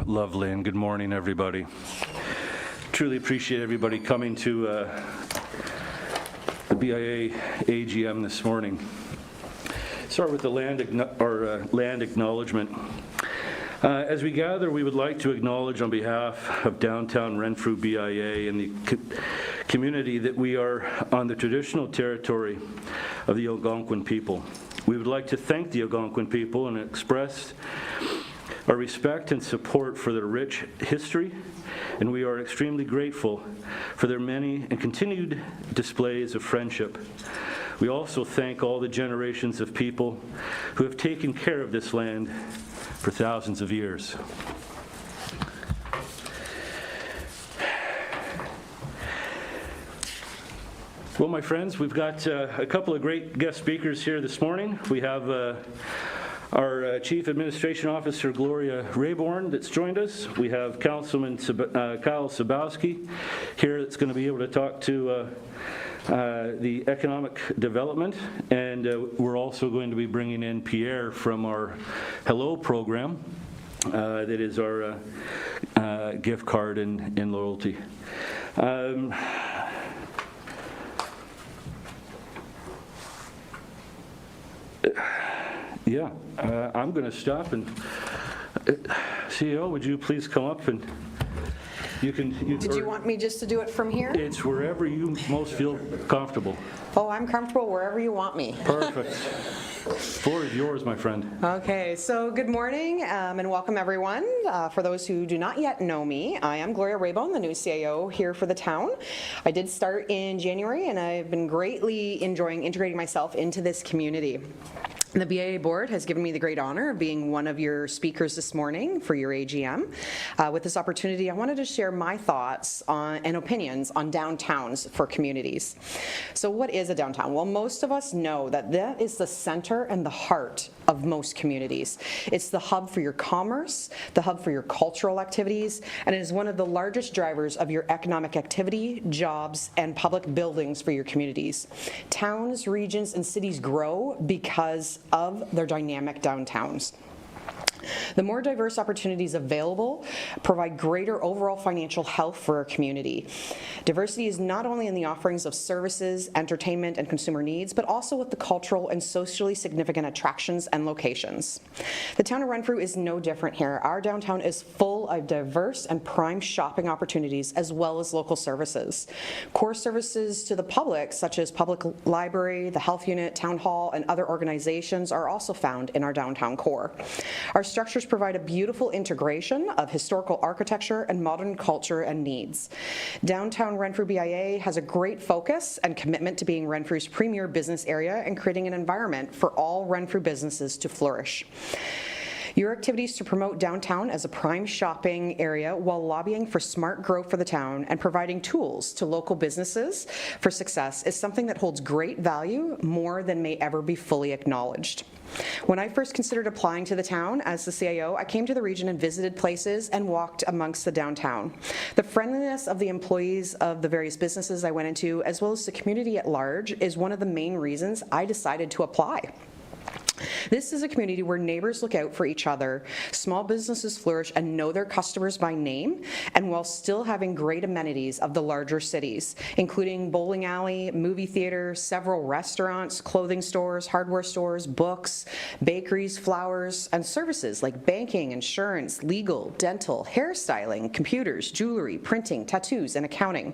Lovely, and good morning, everybody. Truly appreciate everybody coming to the BIA AGM this morning. Start with the land acknowledgement. As we gather, we would like to acknowledge on behalf of downtown Renfrew BIA and the community that we are on the traditional territory of the Algonquin people. We would like to thank the Algonquin people and express our respect and support for their rich history, and we are extremely grateful for their many and continued displays of friendship. We also thank all the generations of people who have taken care of this land for thousands of years. Well, my friends, we've got a couple of great guest speakers here this morning. We have our Chief Administration Officer, Gloria Rayborn, that's joined us. We have Councilman Kyle Sabowski here that's going to be able to talk to the economic development, and we're also going to be bringing in Pierre from our Hello program. That is our gift card and loyalty. Yeah, I'm going to stop and CEO, would you please come up and you can. Did you want me just to do it from here? It's wherever you most feel comfortable. Oh, I'm comfortable wherever you want me. Perfect. The floor is yours, my friend. Okay, so good morning and welcome everyone. For those who do not yet know me, I am Gloria Rayborn, the new CAO here for the town. I did start in January and I've been greatly enjoying integrating myself into this community. The BIA board has given me the great honor of being one of your speakers this morning for your AGM. With this opportunity, I wanted to share my thoughts on, and opinions on downtowns for communities. So what is a downtown? Well, most of us know that that is the center and the heart of most communities. It's the hub for your commerce, the hub for your cultural activities, and it is one of the largest drivers of your economic activity, jobs, and public buildings for your communities. Towns, regions, and cities grow because of their dynamic downtowns. The more diverse opportunities available provide greater overall financial health for our community. Diversity is not only in the offerings of services, entertainment, and consumer needs, but also with the cultural and socially significant attractions and locations. The town of Renfrew is no different here. Our downtown is full of diverse and prime shopping opportunities as well as local services. Core services to the public, such as public library, the health unit, town hall, and other organizations are also found in our downtown core. Our structures provide a beautiful integration of historical architecture and modern culture and needs. Downtown Renfrew BIA has a great focus and commitment to being Renfrew's premier business area and creating an environment for all Renfrew businesses to flourish. Your activities to promote downtown as a prime shopping area while lobbying for smart growth for the town and providing tools to local businesses for success is something that holds great value, more than may ever be fully acknowledged. When I first considered applying to the town as the CAO, I came to the region and visited places and walked amongst the downtown. The friendliness of the employees of the various businesses I went into, as well as the community at large, is one of the main reasons I decided to apply. This is a community where neighbors look out for each other, small businesses flourish and know their customers by name, and while still having great amenities of the larger cities, including bowling alley, movie theater, several restaurants, clothing stores, hardware stores, books, bakeries, flowers, and services like banking, insurance, legal, dental, hairstyling, computers, jewelry, printing, tattoos, and accounting.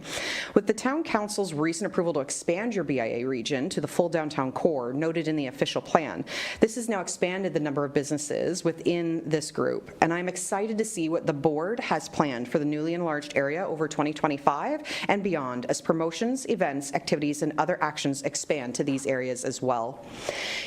With the Town Council's recent approval to expand your BIA region to the full downtown core noted in the official plan, this has now expanded the number of businesses within this group, and I'm excited to see what the board has planned for the newly enlarged area over 2025 and beyond as promotions, events, activities, and other actions expand to these areas as well.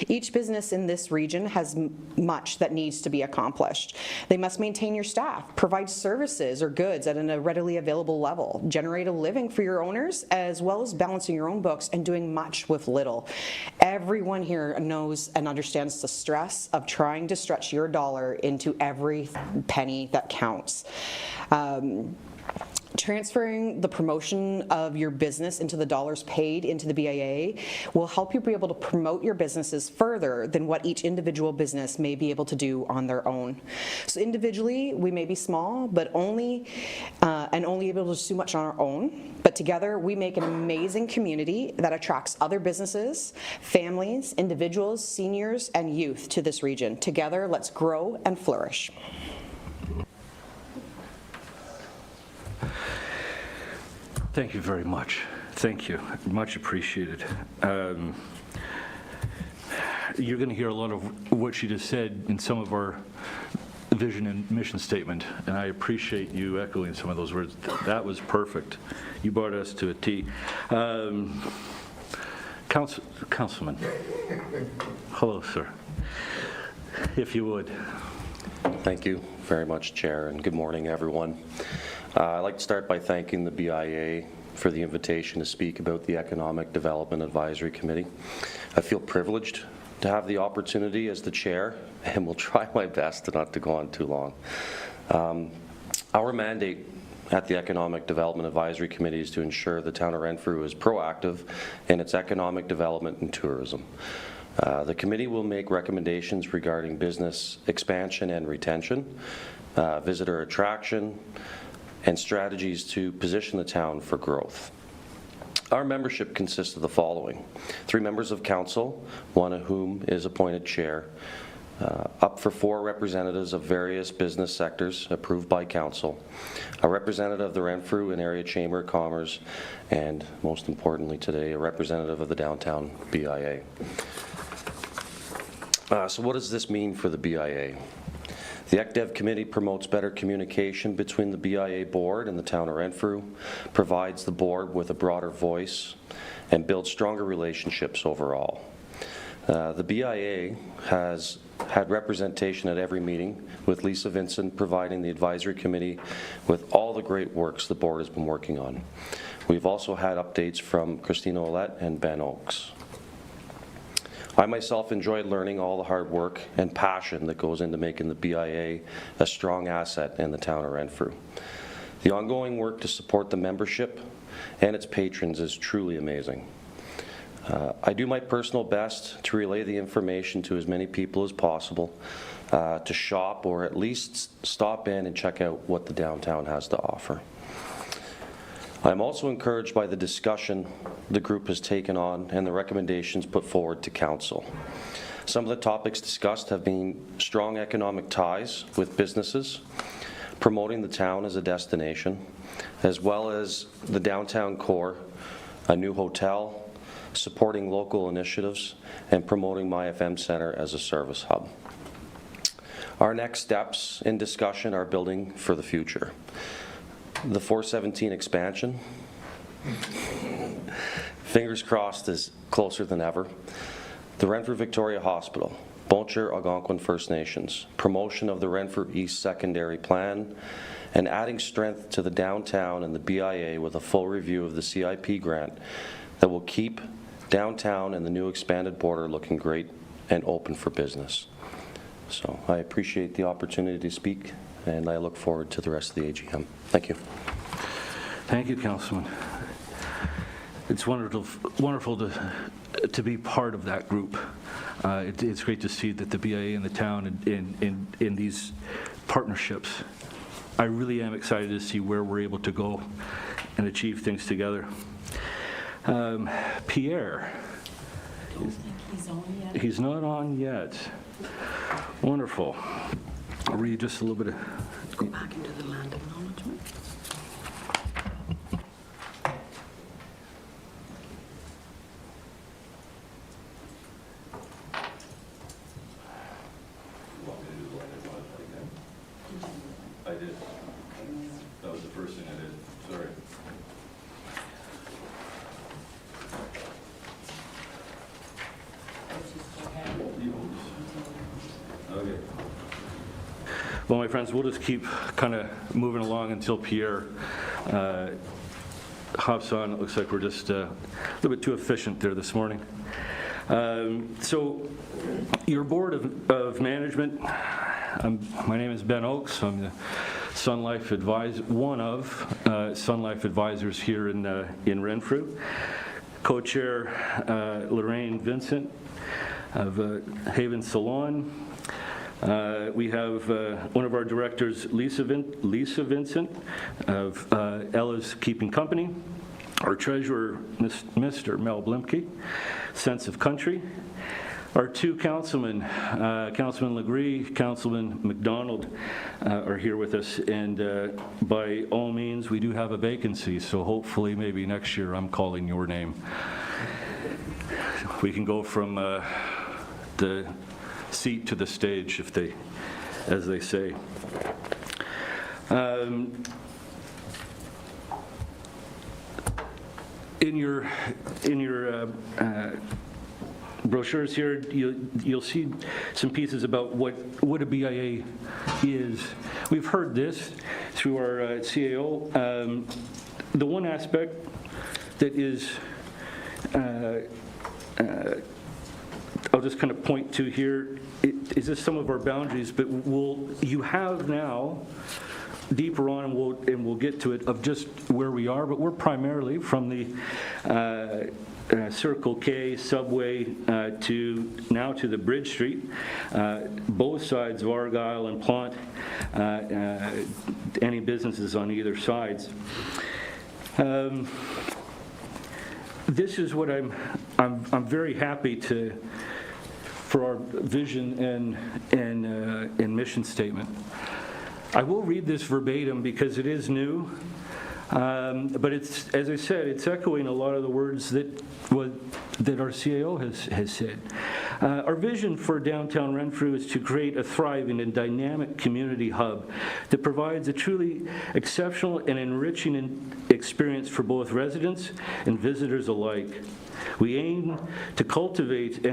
Each business in this region has much that needs to be accomplished. They must maintain your staff, provide services or goods at a readily available level, generate a living for your owners, as well as balancing your own books and doing much with little. Everyone here knows and understands the stress of trying to stretch your dollar into every penny that counts. Transferring the promotion of your business into the dollars paid into the BIA will help you be able to promote your businesses further than what each individual business may be able to do on their own. So individually, we may be small, but only able to do so much on our own. But together, we make an amazing community that attracts other businesses, families, individuals, seniors, and youth to this region. Together, let's grow and flourish. Thank you very much. Thank you. Much appreciated. You're going to hear a lot of what she just said in some of our vision and mission statement, and I appreciate you echoing some of those words. That was perfect. You brought us to a T. Councilman. Hello, sir. If you would. Thank you very much, Chair, and good morning, everyone. I'd like to start by thanking the BIA for the invitation to speak about the Economic Development Advisory Committee. I feel privileged to have the opportunity as the chair, and will try my best not to go on too long. Our mandate at the Economic Development Advisory Committee is to ensure the town of Renfrew is proactive in its economic development and tourism. The committee will make recommendations regarding business expansion and retention, visitor attraction, and strategies to position the town for growth. Our membership consists of the following: 3 members of council, one of whom is appointed chair, up for 4 representatives of various business sectors approved by council, a representative of the Renfrew and Area Chamber of Commerce, and most importantly today, a representative of the downtown BIA. So what does this mean for the BIA? The ECDEV committee promotes better communication between the BIA board and the town of Renfrew, provides the board with a broader voice, and builds stronger relationships overall. The BIA has had representation at every meeting, with Lisa Vincent providing the advisory committee with all the great works the board has been working on. We've also had updates from Christina Ouellette and Ben Oakes. I myself enjoyed learning all the hard work and passion that goes into making the BIA a strong asset in the town of Renfrew. The ongoing work to support the membership and its patrons is truly amazing. I do my personal best to relay the information to as many people as possible to shop or at least stop in and check out what the downtown has to offer. I'm also encouraged by the discussion the group has taken on and the recommendations put forward to council. Some of the topics discussed have been strong economic ties with businesses, promoting the town as a destination, as well as the downtown core, a new hotel, supporting local initiatives, and promoting My FM Centre as a service hub. Our next steps in discussion are building for the future. The 417 expansion, fingers crossed, is closer than ever. The Renfrew Victoria Hospital, Boncher Algonquin First Nations, promotion of the Renfrew East Secondary Plan, and adding strength to the downtown and the BIA with a full review of the CIP grant that will keep downtown and the new expanded border looking great and open for business. So I appreciate the opportunity to speak, and I look forward to the rest of the AGM. Thank you. Thank you, Councilman. It's wonderful to be part of that group. It's great to see that the BIA and the town in these partnerships. I really am excited to see where we're able to go and achieve things together. Pierre. I don't think he's on yet. He's not on yet. Wonderful. I'll read just a little bit of... Go back into the land acknowledgement. I did. That was the first thing I did. Sorry. Okay. Well, my friends, we'll just keep kind of moving along until Pierre hops on. It looks like we're just a little bit too efficient there this morning. So your board of management, my name is Ben Oakes. I'm the Sun Life one of Sun Life advisors here in Renfrew. Co-chair Lorraine Vincent of Haven Salon. We have one of our directors, Lisa Vincent of Ella's Keeping Company. Our treasurer, Mr. Mel Blimke, Sense of Country. Our two councilmen, Councilman Legree, Councilman McDonald, are here with us, and by all means, we do have a vacancy, so hopefully maybe next year I'm calling your name. We can go from the seat to the stage, as they say. In your brochures here, you'll see some pieces about what a BIA is. We've heard this through our CAO. The one aspect that is, I'll just kind of point to here, is this some of our boundaries, but you have now, deeper on, and we'll get to it, of just where we are, but we're primarily from the Circle K subway to the Bridge Street, both sides of Argyle and Plant, any businesses on either sides. This is what I'm very happy for our vision and mission statement. I will read this verbatim because it is new, but it's, as I said, it's echoing a lot of the words that our CAO has said. Our vision for downtown Renfrew is to create a thriving and dynamic community hub that provides a truly exceptional and enriching experience for both residents and visitors alike. We aim to cultivate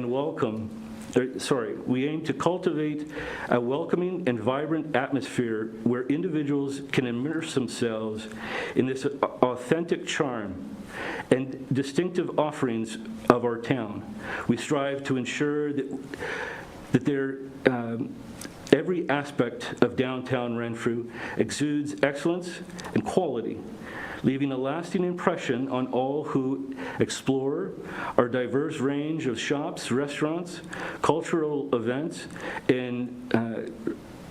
a welcoming and vibrant atmosphere where individuals can immerse themselves in this authentic charm and distinctive offerings of our town. We strive to ensure that every aspect of downtown Renfrew exudes excellence and quality, leaving a lasting impression on all who explore our diverse range of shops, restaurants, cultural events, and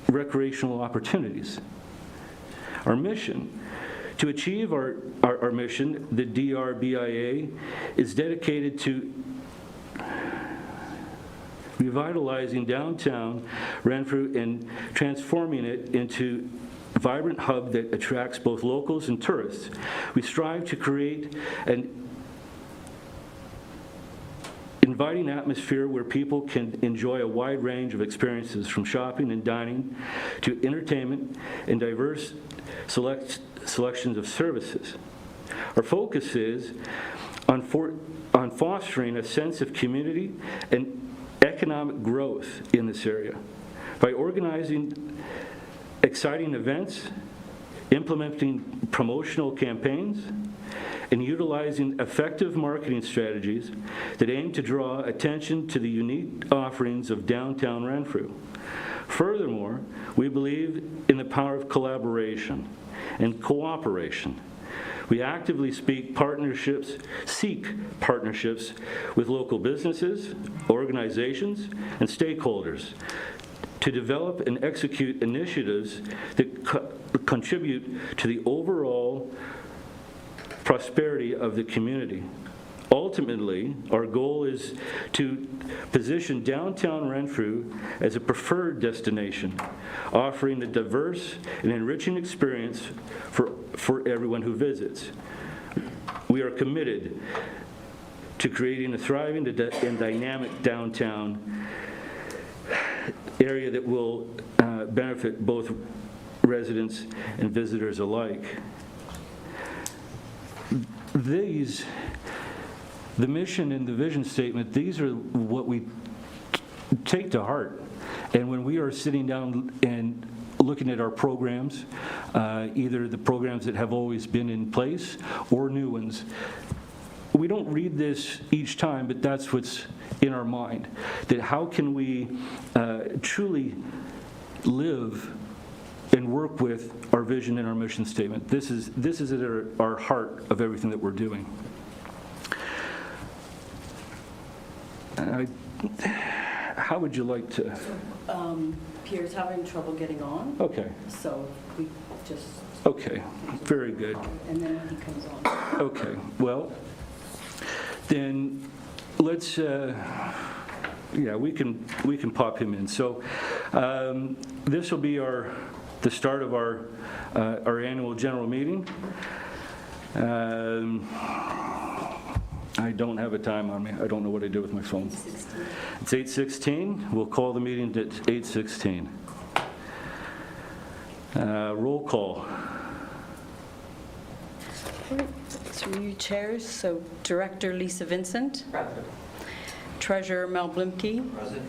recreational opportunities. Our mission. To achieve our mission, the DRBIA is dedicated to revitalizing downtown Renfrew and transforming it into a vibrant hub that attracts both locals and tourists. We strive to create an inviting atmosphere where people can enjoy a wide range of experiences, from shopping and dining to entertainment and diverse selections of services. Our focus is on fostering a sense of community and economic growth in this area by organizing exciting events, implementing promotional campaigns, and utilizing effective marketing strategies that aim to draw attention to the unique offerings of downtown Renfrew. Furthermore, we believe in the power of collaboration and cooperation. We actively seek partnerships with local businesses, organizations, and stakeholders to develop and execute initiatives that contribute to the overall prosperity of the community. Ultimately, our goal is to position downtown Renfrew as a preferred destination, offering a diverse and enriching experience for everyone who visits. We are committed to creating a thriving and dynamic downtown area that will benefit both residents and visitors alike. The mission and the vision statement, these are what we take to heart. And when we are sitting down and looking at our programs, either the programs that have always been in place or new ones, we don't read this each time, but that's what's in our mind. That how can we truly live and work with our vision and our mission statement. This is at our heart of everything that we're doing. How would you like to? Pierre's having trouble getting on, Okay, so we just, okay, very good. and then when he comes on. Okay, well, then let's, yeah, we can pop him in. So this will be the start of our annual general meeting. I don't have a time on me. I don't know what I do with my phone. 16. It's 8:16. We'll call the meeting at 8:16. Roll call. Through you, chairs. So Director Lisa Vincent. Present. Treasurer Mel Blimke. Present.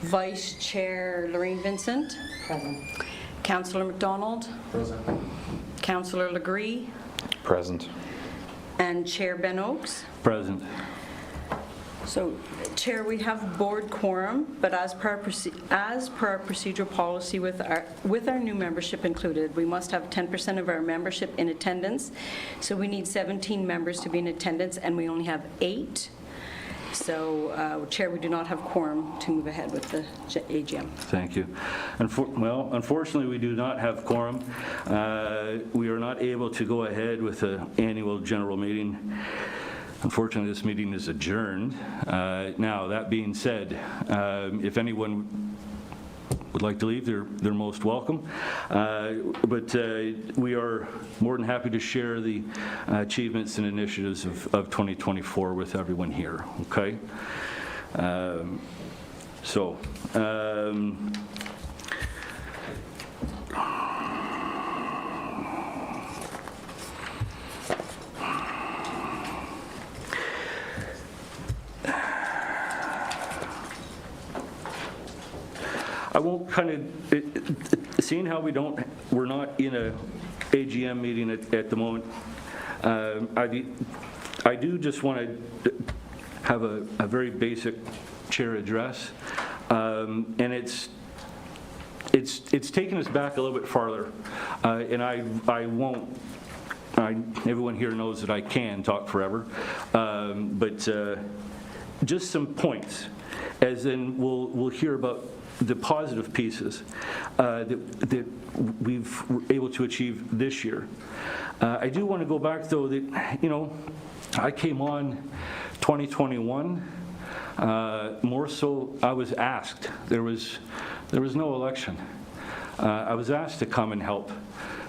Vice Chair Lorraine Vincent. Present. Councillor McDonald. Present. Councillor Legree. Present. And Chair Ben Oakes. Present. So, Chair, we have board quorum, but as per our procedural policy with our new membership included, we must have 10% of our membership in attendance. So we need 17 members to be in attendance, and we only have 8. So, Chair, we do not have quorum to move ahead with the AGM. Thank you. Well, unfortunately, we do not have quorum. We are not able to go ahead with the annual general meeting. Unfortunately, this meeting is adjourned. Now, that being said, if anyone would like to leave, they're most welcome. But we are more than happy to share the achievements and initiatives of 2024 with everyone here, okay? I won't seeing how we're not in a AGM meeting at the moment, I do just want to have a very basic chair address, and it's taken us back a little bit farther, and I won't. Everyone here knows that I can talk forever, but just some points, as in we'll hear about the positive pieces that we've were able to achieve this year. I do want to go back, though, that, I came on 2021, more so I was asked. There was no election. I was asked to come and help,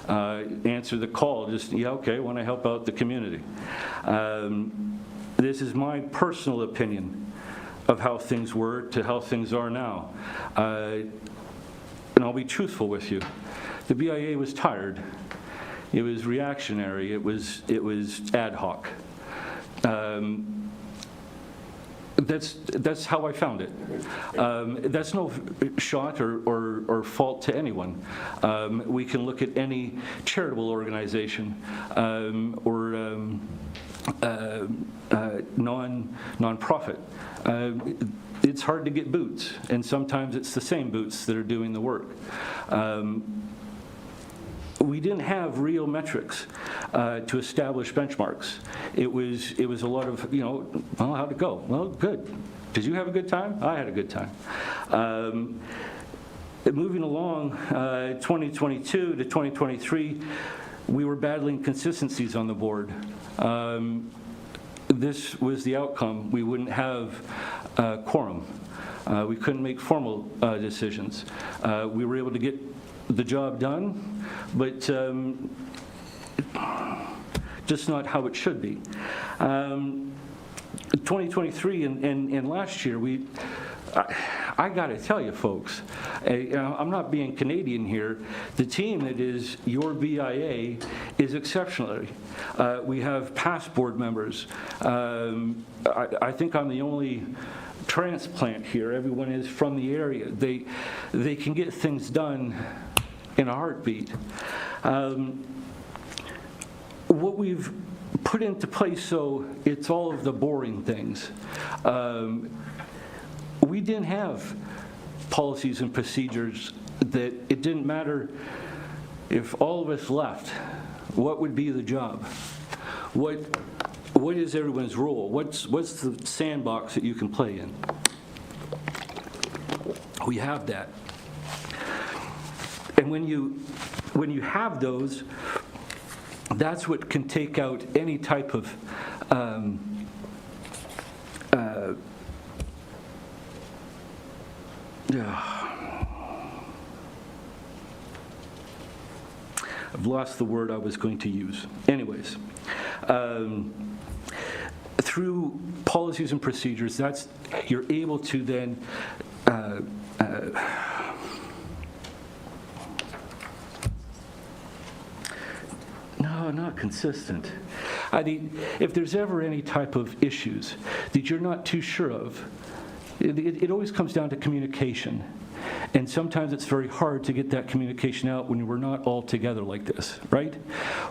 answer the call, okay, want to help out the community. This is my personal opinion of how things were to how things are now. And I'll be truthful with you. The BIA was tired. It was reactionary. It was ad hoc. That's how I found it. That's no shot or fault to anyone. We can look at any charitable organization or non-profit. It's hard to get boots, and sometimes it's the same boots that are doing the work. We didn't have real metrics to establish benchmarks. It was a lot of, well, how'd it go? Well, good. Did you have a good time? I had a good time. Moving along, 2022 to 2023, we were battling consistencies on the board. This was the outcome. We wouldn't have quorum. We couldn't make formal decisions. We were able to get the job done, but just not how it should be. 2023 and last year, I got to tell you, folks, I'm not being Canadian here. The team that is your BIA is exceptional. We have past board members. I think I'm the only transplant here. Everyone is from the area. They can get things done in a heartbeat. What we've put into place, so it's all of the boring things. We didn't have policies and procedures that it didn't matter if all of us left, what would be the job? What is everyone's role? What's the sandbox that you can play in? We have that. And when you have those, that's what can take out any type of I've lost the word I was going to use. Anyways, through policies and procedures, you're able to then no, not consistent. I mean, if there's ever any type of issues that you're not too sure of, it always comes down to communication. And sometimes it's very hard to get that communication out when we're not all together like this, right?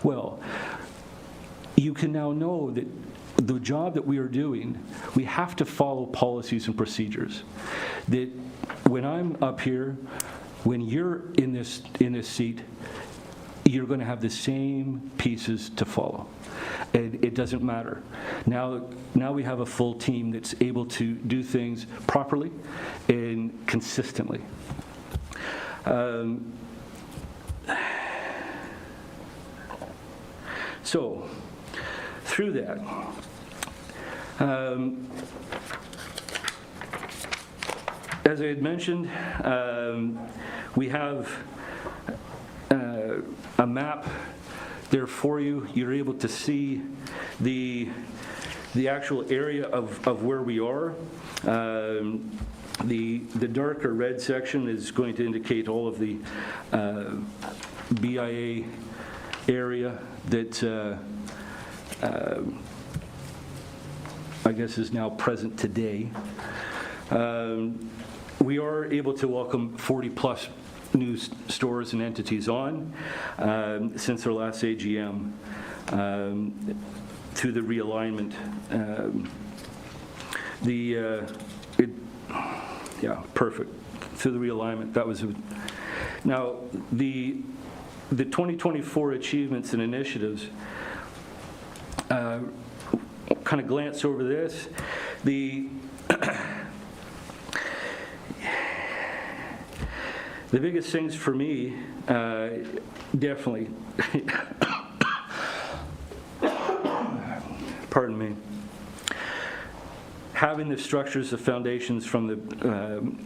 Well, you can now know that the job that we are doing, we have to follow policies and procedures. That when I'm up here, when you're in this seat, you're going to have the same pieces to follow. And it doesn't matter. Now we have a full team that's able to do things properly and consistently. So, through that, as I had mentioned, we have a map there for you. You're able to see the actual area of where we are. The darker red section is going to indicate all of the BIA area that I guess is now present today. We are able to welcome 40+ new stores and entities on since our last AGM through the realignment. Perfect. Through the realignment, that was now the 2024 achievements and initiatives. Kind of glance over this. The biggest things for me, definitely, pardon me, having the structures, the foundations from the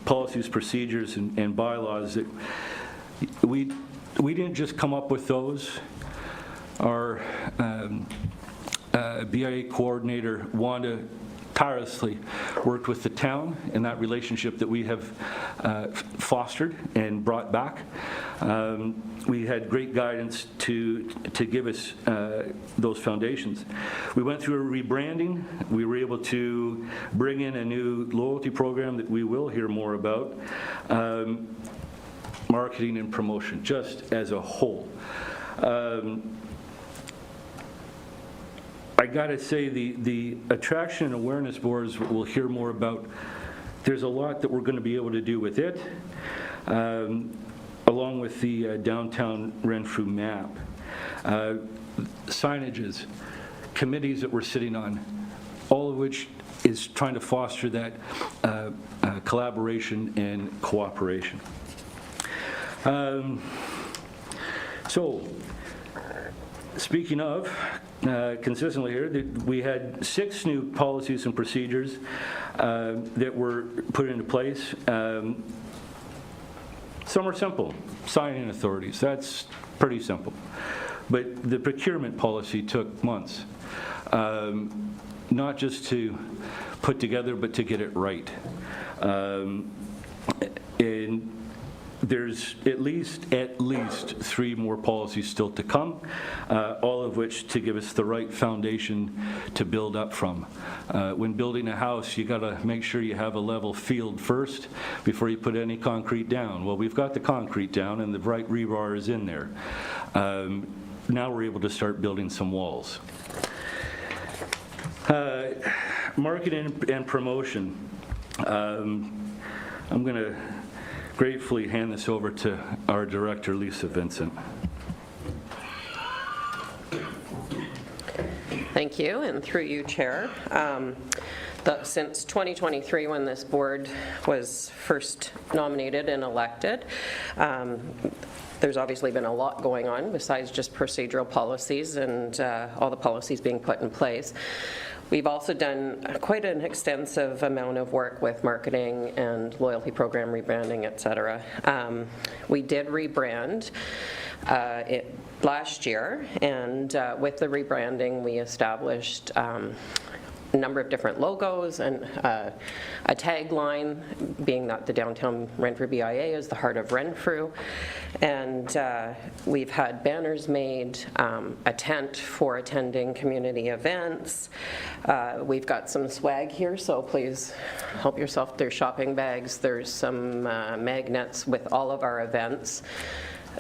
policies, procedures, and bylaws that we didn't just come up with those. Our BIA coordinator, Wanda, tirelessly worked with the town in that relationship that we have fostered and brought back. We had great guidance to give us those foundations. We went through a rebranding. We were able to bring in a new loyalty program that we will hear more about. Marketing and promotion, just as a whole. I got to say, the attraction and awareness boards we'll hear more about. There's a lot that we're going to be able to do with it, along with the downtown Renfrew map. Signages, committees that we're sitting on, all of which is trying to foster that collaboration and cooperation. So, speaking of, consistently here, we had 6 new policies and procedures that were put into place. Some are simple. Signing authorities, that's pretty simple. But the procurement policy took months, not just to put together, but to get it right. And there's at least 3 more policies still to come, all of which to give us the right foundation to build up from. When building a house, you got to make sure you have a level field first before you put any concrete down. Well, we've got the concrete down and the right rebar is in there. Now we're able to start building some walls. Marketing and promotion. I'm going to gratefully hand this over to our director, Lisa Vincent. Thank you, and through you, Chair. Since 2023, when this board was first nominated and elected, there's obviously been a lot going on besides just procedural policies and all the policies being put in place. We've also done quite an extensive amount of work with marketing and loyalty program rebranding, et cetera. We did rebrand last year, and with the rebranding, we established a number of different logos and a tagline, being that the downtown Renfrew BIA is the heart of Renfrew. And we've had banners made, a tent for attending community events. We've got some swag here, so please help yourself. There's shopping bags, there's some magnets with all of our events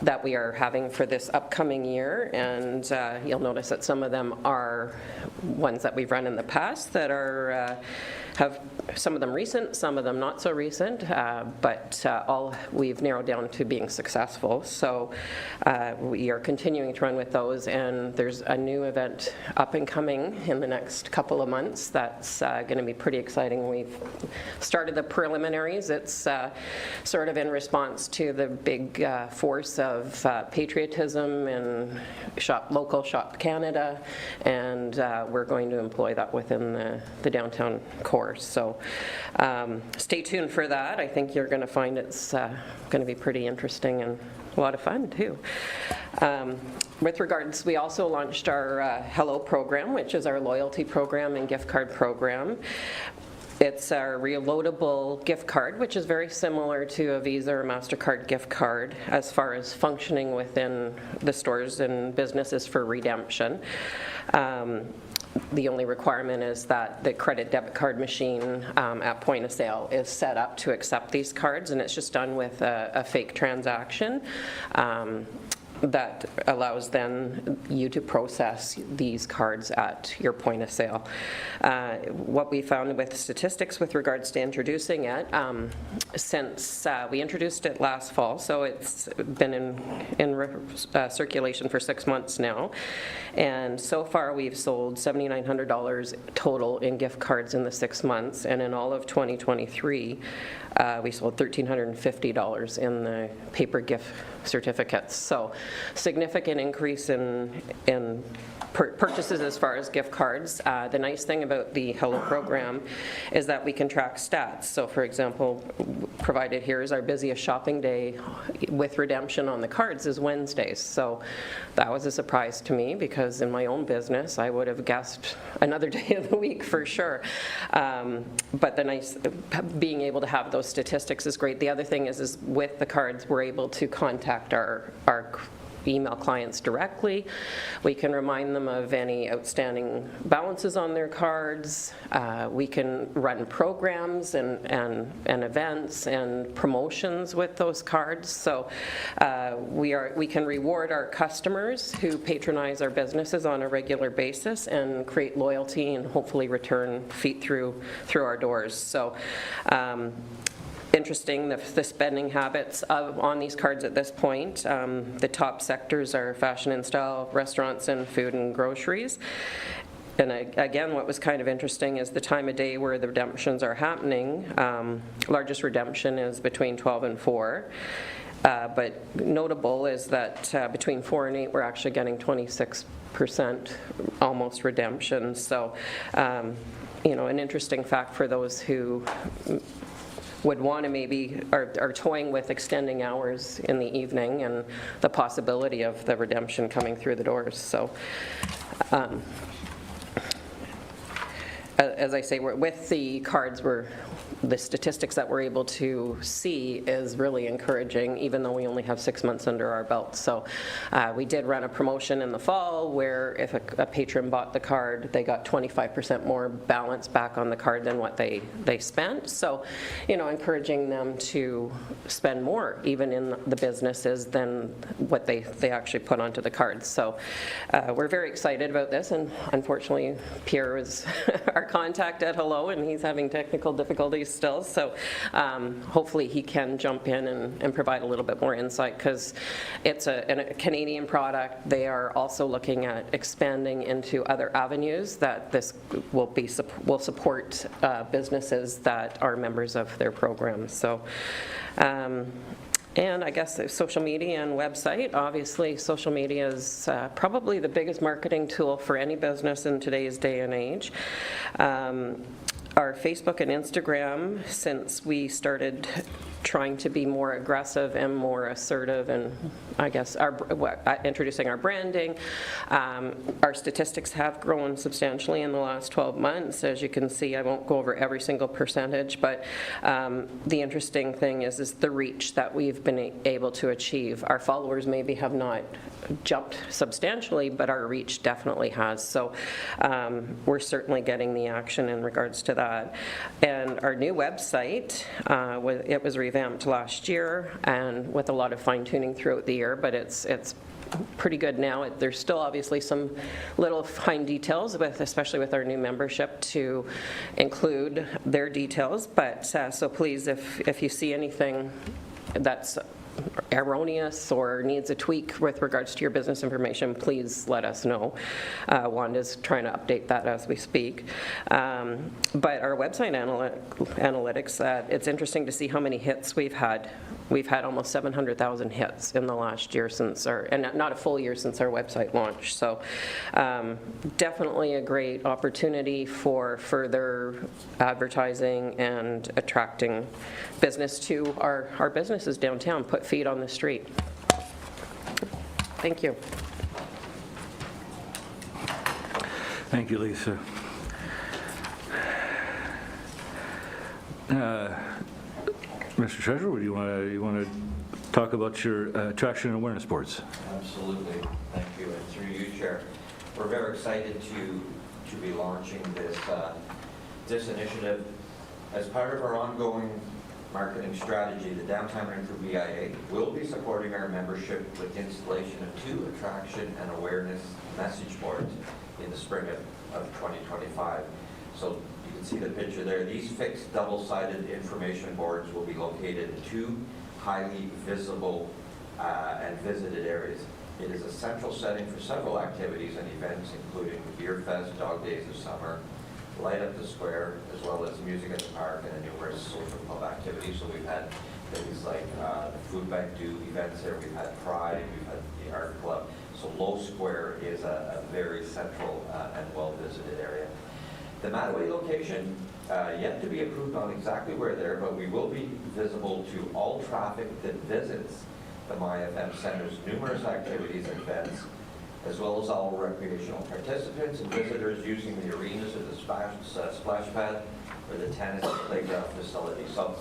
that we are having for this upcoming year, and you'll notice that some of them are ones that we've run in the past that are have some of them recent, some of them not so recent, but all we've narrowed down to being successful. So we are continuing to run with those, and there's a new event up and coming in the next couple of months that's going to be pretty exciting. We've started the preliminaries. It's sort of in response to the big force of patriotism and local Shop Canada, and we're going to employ that within the downtown core. So stay tuned for that. I think you're going to find it's going to be pretty interesting and a lot of fun too. With regards, we also launched our Hello program, which is our loyalty program and gift card program. It's our reloadable gift card, which is very similar to a Visa or MasterCard gift card as far as functioning within the stores and businesses for redemption. The only requirement is that the credit debit card machine at point of sale is set up to accept these cards, and it's just done with a fake transaction. That allows then you to process these cards at your point of sale. What we found with statistics with regards to introducing it, since we introduced it last fall, so it's been in circulation for 6 months now, and so far we've sold $7,900 total in gift cards in the 6 months, and in all of 2023 we sold $1,350 in the paper gift certificates. So significant increase in purchases as far as gift cards. The nice thing about the Hello program is that we can track stats. So for example, provided here is our busiest shopping day with redemption on the cards is Wednesdays. So that was a surprise to me because in my own business I would have guessed another day of the week for sure. But the nice being able to have those statistics is great. The other thing is with the cards we're able to contact our email clients directly. We can remind them of any outstanding balances on their cards. We can run programs and events and promotions with those cards. So we can reward our customers who patronize our businesses on a regular basis and create loyalty and hopefully return feet through our doors. So interesting, the spending habits on these cards at this point. The top sectors are fashion and style, restaurants, and food and groceries. And again, what was kind of interesting is the time of day where the redemptions are happening. Largest redemption is between 12 and 4. But notable is that between 4 and 8, we're actually getting 26% almost redemption. So, an interesting fact for those who would want to maybe are toying with extending hours in the evening and the possibility of the redemption coming through the doors. So as I say, with the cards, the statistics that we're able to see is really encouraging, even though we only have 6 months under our belt. So we did run a promotion in the fall where if a patron bought the card, they got 25% more balance back on the card than what they spent. So, encouraging them to spend more, even in the businesses, than what they actually put onto the cards. So we're very excited about this, and unfortunately, Pierre is our our contact at Hello, and he's having technical difficulties still. So hopefully he can jump in and provide a little bit more insight, because it's a Canadian product. They are also looking at expanding into other avenues that this will support businesses that are members of their program. So. And I guess the social media and website. Obviously, social media is probably the biggest marketing tool for any business in today's day and age. Our Facebook and Instagram, since we started trying to be more aggressive and more assertive, and I guess introducing our branding, our statistics have grown substantially in the last 12 months. As you can see, I won't go over every single percentage, but the interesting thing is the reach that we've been able to achieve. Our followers maybe have not jumped substantially, but our reach definitely has. So we're certainly getting the action in regards to that. And our new website, it was revamped last year, and with a lot of fine-tuning throughout the year, but it's pretty good now. There's still obviously some little fine details, especially with our new membership, to include their details. But so please, if you see anything that's erroneous or needs a tweak with regards to your business information, please let us know. Wanda's trying to update that as we speak. But our website analytics, it's interesting to see how many hits we've had. We've had almost 700,000 hits in the last year and not a full year since our website launched. So definitely a great opportunity for further advertising and attracting business to our businesses downtown. Put feet on the street. Thank you. Thank you, Lisa. Mr. Treasurer, you want to talk about your attraction and awareness boards? Absolutely. Thank you. And through you, Chair, we're very excited to be launching this initiative. As part of our ongoing marketing strategy, the Downtown Renfrew BIA will be supporting our membership with the installation of 2 attraction and awareness message boards in the spring of 2025. So you can see the picture there. These fixed double-sided information boards will be located in 2 highly visible and visited areas. It is a central setting for several activities and events, including Beer Fest, Dog Days of Summer, Light Up the Square, as well as music at the park and numerous social club activities. So we've had things like the Food Bank do events there, we've had Pride, we've had the Art Club. So Low Square is a very central and well-visited area. The Mattaway location, yet to be approved on exactly where there, but we will be visible to all traffic that visits the MyFM Center's numerous activities and events, as well as all recreational participants and visitors using the arenas or the splash pad or the tennis and playground facility. So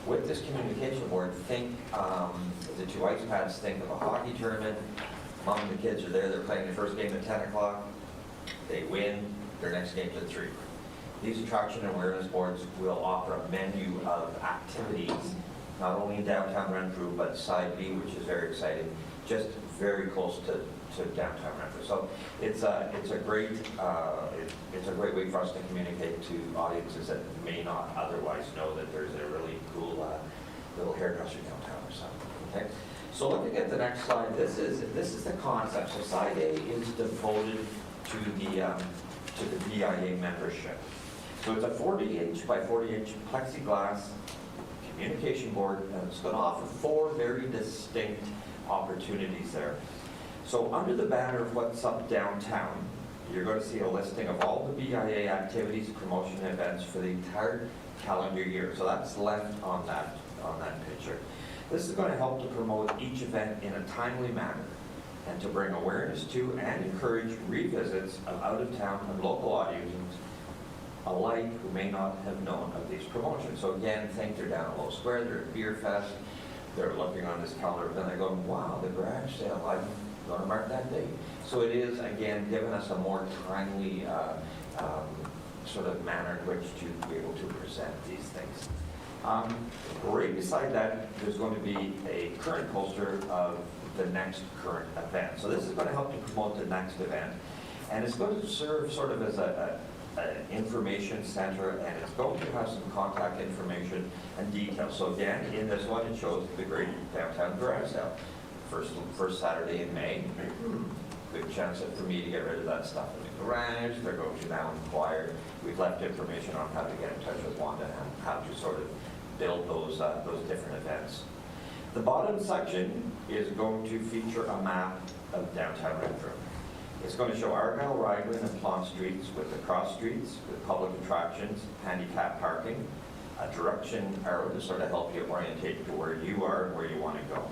with this communication board, think the 2 ice pads, think of a hockey tournament. Mom and the kids are there, they're playing their first game at 10 o'clock. They win, their next game's at 3. These attraction and awareness boards will offer a menu of activities, not only in downtown Renfrew, but Side B, which is very exciting, just very close to downtown Renfrew. So it's a great way for us to communicate to audiences that may not otherwise know that there's a really cool little hairdresser downtown or something. Okay. So looking at the next slide, this is the concept. So Side A is devoted to the BIA membership. So it's a 40-inch by 40-inch plexiglass communication board, and it's going to offer 4 very distinct opportunities there. So under the banner of What's Up Downtown, you're going to see a listing of all the BIA activities, promotion events for the entire calendar year. So that's left on that picture. This is going to help to promote each event in a timely manner and to bring awareness to and encourage revisits of out-of-town and local audiences alike who may not have known of these promotions. So again, think they're down at Low Square, they're at Beer Fest, they're looking on this calendar, and they're going, wow, the garage sale, I'm going to mark that date. So it is, again, giving us a more timely sort of manner in which to be able to present these things. Right beside that, there's going to be a current poster of the next current event. So this is going to help to promote the next event, and it's going to serve sort of as an information center, and it's going to have some contact information and details. So again, in this one, it shows the great downtown garage sale, first Saturday in May. Good chance for me to get rid of that stuff in the garage. They're going to now inquire. We've left information on how to get in touch with Wanda and how to sort of build those different events. The bottom section is going to feature a map of downtown Renfrew. It's going to show Argyle, Raglan, and Plant Streets with the cross streets, with public attractions, handicap parking, a direction arrow to sort of help you orientate to where you are and where you want to go.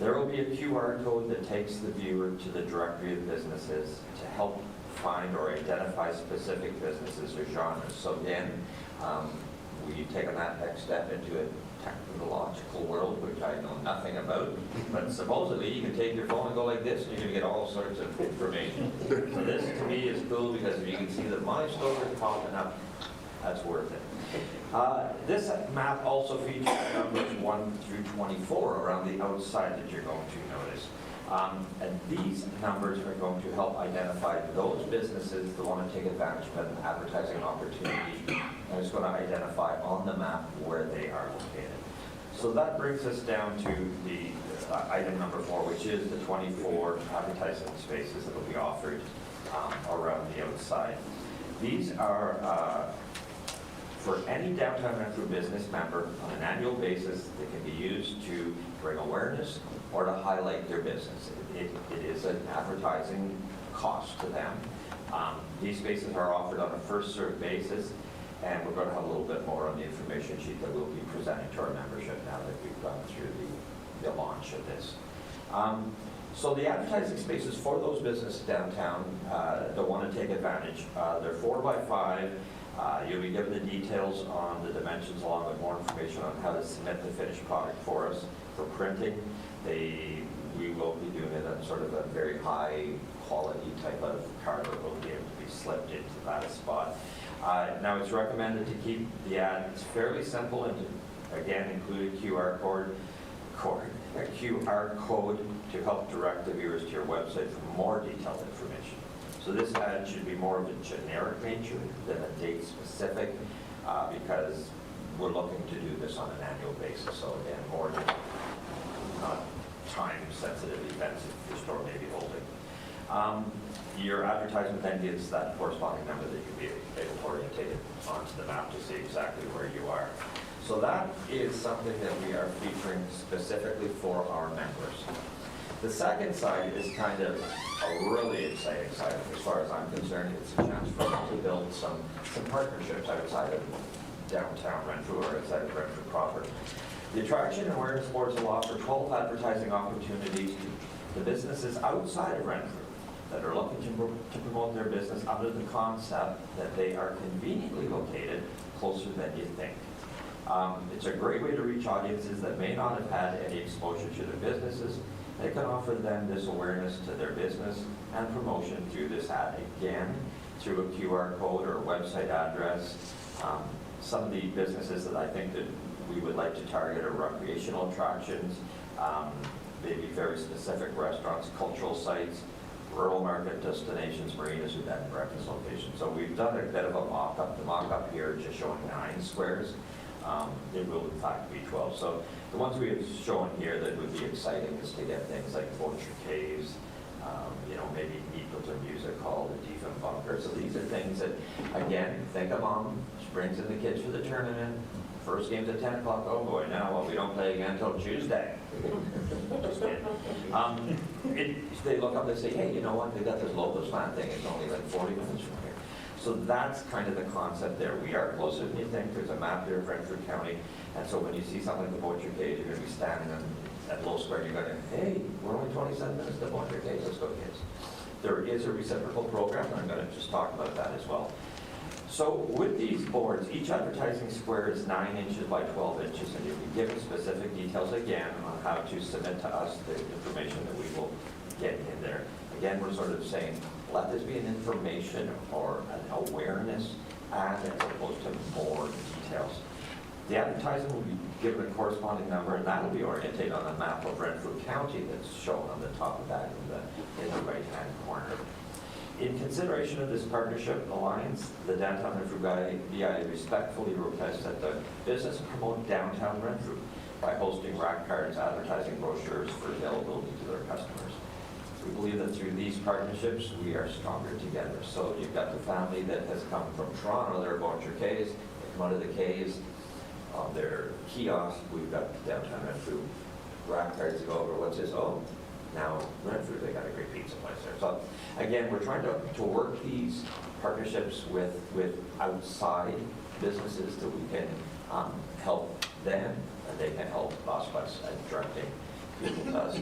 There will be a QR code that takes the viewer to the directory of businesses to help find or identify specific businesses or genres. So again, we've taken that next step into a technological world, which I know nothing about, but supposedly you can take your phone and go like this and you're going to get all sorts of information. So this to me is cool because if you can see that my store is popping up, that's worth it. This map also features numbers 1 through 24 around the outside that you're going to notice. And these numbers are going to help identify those businesses that want to take advantage of an advertising opportunity, and it's going to identify on the map where they are located. So that brings us down to the item number 4, which is the 24 advertising spaces that will be offered around the outside. These are for any downtown Renfrew business member on an annual basis that can be used to bring awareness or to highlight their business. It is an advertising cost to them. These spaces are offered on a first-served basis, and we're going to have a little bit more on the information sheet that we'll be presenting to our membership now that we've gone through the launch of this. So the advertising spaces for those businesses downtown that want to take advantage, they're 4 by 5. You'll be given the details on the dimensions along with more information on how to submit the finished product for us for printing. We will be doing it at sort of a very high quality type of card that will be able to be slipped into that spot. Now it's recommended to keep the ad, it's fairly simple, and to, again, include a QR code to help direct the viewers to your website for more detailed information. So this ad should be more of a generic nature than a date specific because we're looking to do this on an annual basis. So again, more not time-sensitive events that your store may be holding. Your advertisement then gives that corresponding number that you'll be able to orientate it onto the map to see exactly where you are. So that is something that we are featuring specifically for our members. The second side is kind of a really exciting side as far as I'm concerned. It's a chance for us to build some partnerships outside of downtown Renfrew or outside of Renfrew proper. The attraction and awareness boards will offer 12 advertising opportunities to businesses outside of Renfrew that are looking to promote their business under the concept that they are conveniently located closer than you think. It's a great way to reach audiences that may not have had any exposure to their businesses. They can offer them this awareness to their business and promotion through this ad, again, through a QR code or a website address. Some of the businesses that I think that we would like to target are recreational attractions, maybe very specific restaurants, cultural sites, rural market destinations, marinas, and bed and breakfast locations. So we've done a bit of a mock-up. The mock-up here is just showing 9 squares. It will in fact be 12. So the ones we have shown here that would be exciting is to get things like Vulture Caves, maybe Eagleton Music Hall, the Divan Bunker. So these are things that, again, think of mom, she brings in the kids for the tournament. First game's at 10 o'clock. Oh boy, now we don't play again until Tuesday. Just kidding. They look up and say, hey, you know what? They got this Locust Land thing. It's only like 40 minutes from here. So that's kind of the concept there. We are closer than you think. There's a map there of Renfrew County. And so when you see something like the Vulture Cave, you're going to be standing at Low Square. You're going to, hey, we're only 27 minutes to Vulture Cave. Let's go, kids. There is a reciprocal program, and I'm going to just talk about that as well. So with these boards, each advertising square is 9 inches by 12 inches, and you'll be given specific details again on how to submit to us the information that we will get in there. Again, we're sort of saying, let this be an information or an awareness ad as opposed to more details. The advertising will be given a corresponding number, and that will be oriented on a map of Renfrew County that's shown on the top of that in the right-hand corner. In consideration of this partnership alliance, the Downtown Renfrew BIA respectfully requests that the business promote downtown Renfrew by hosting rack cards, advertising brochures for availability to their customers. We believe that through these partnerships, we are stronger together. So you've got the family that has come from Toronto, they're going through K's, they come out of the K's, on their kiosk, we've got downtown Renfrew rack cards to go over, what's this? Oh, now Renfrew, they got a great pizza place there. So again, we're trying to work these partnerships with outside businesses that we can help them, and they can help us by directing people to us.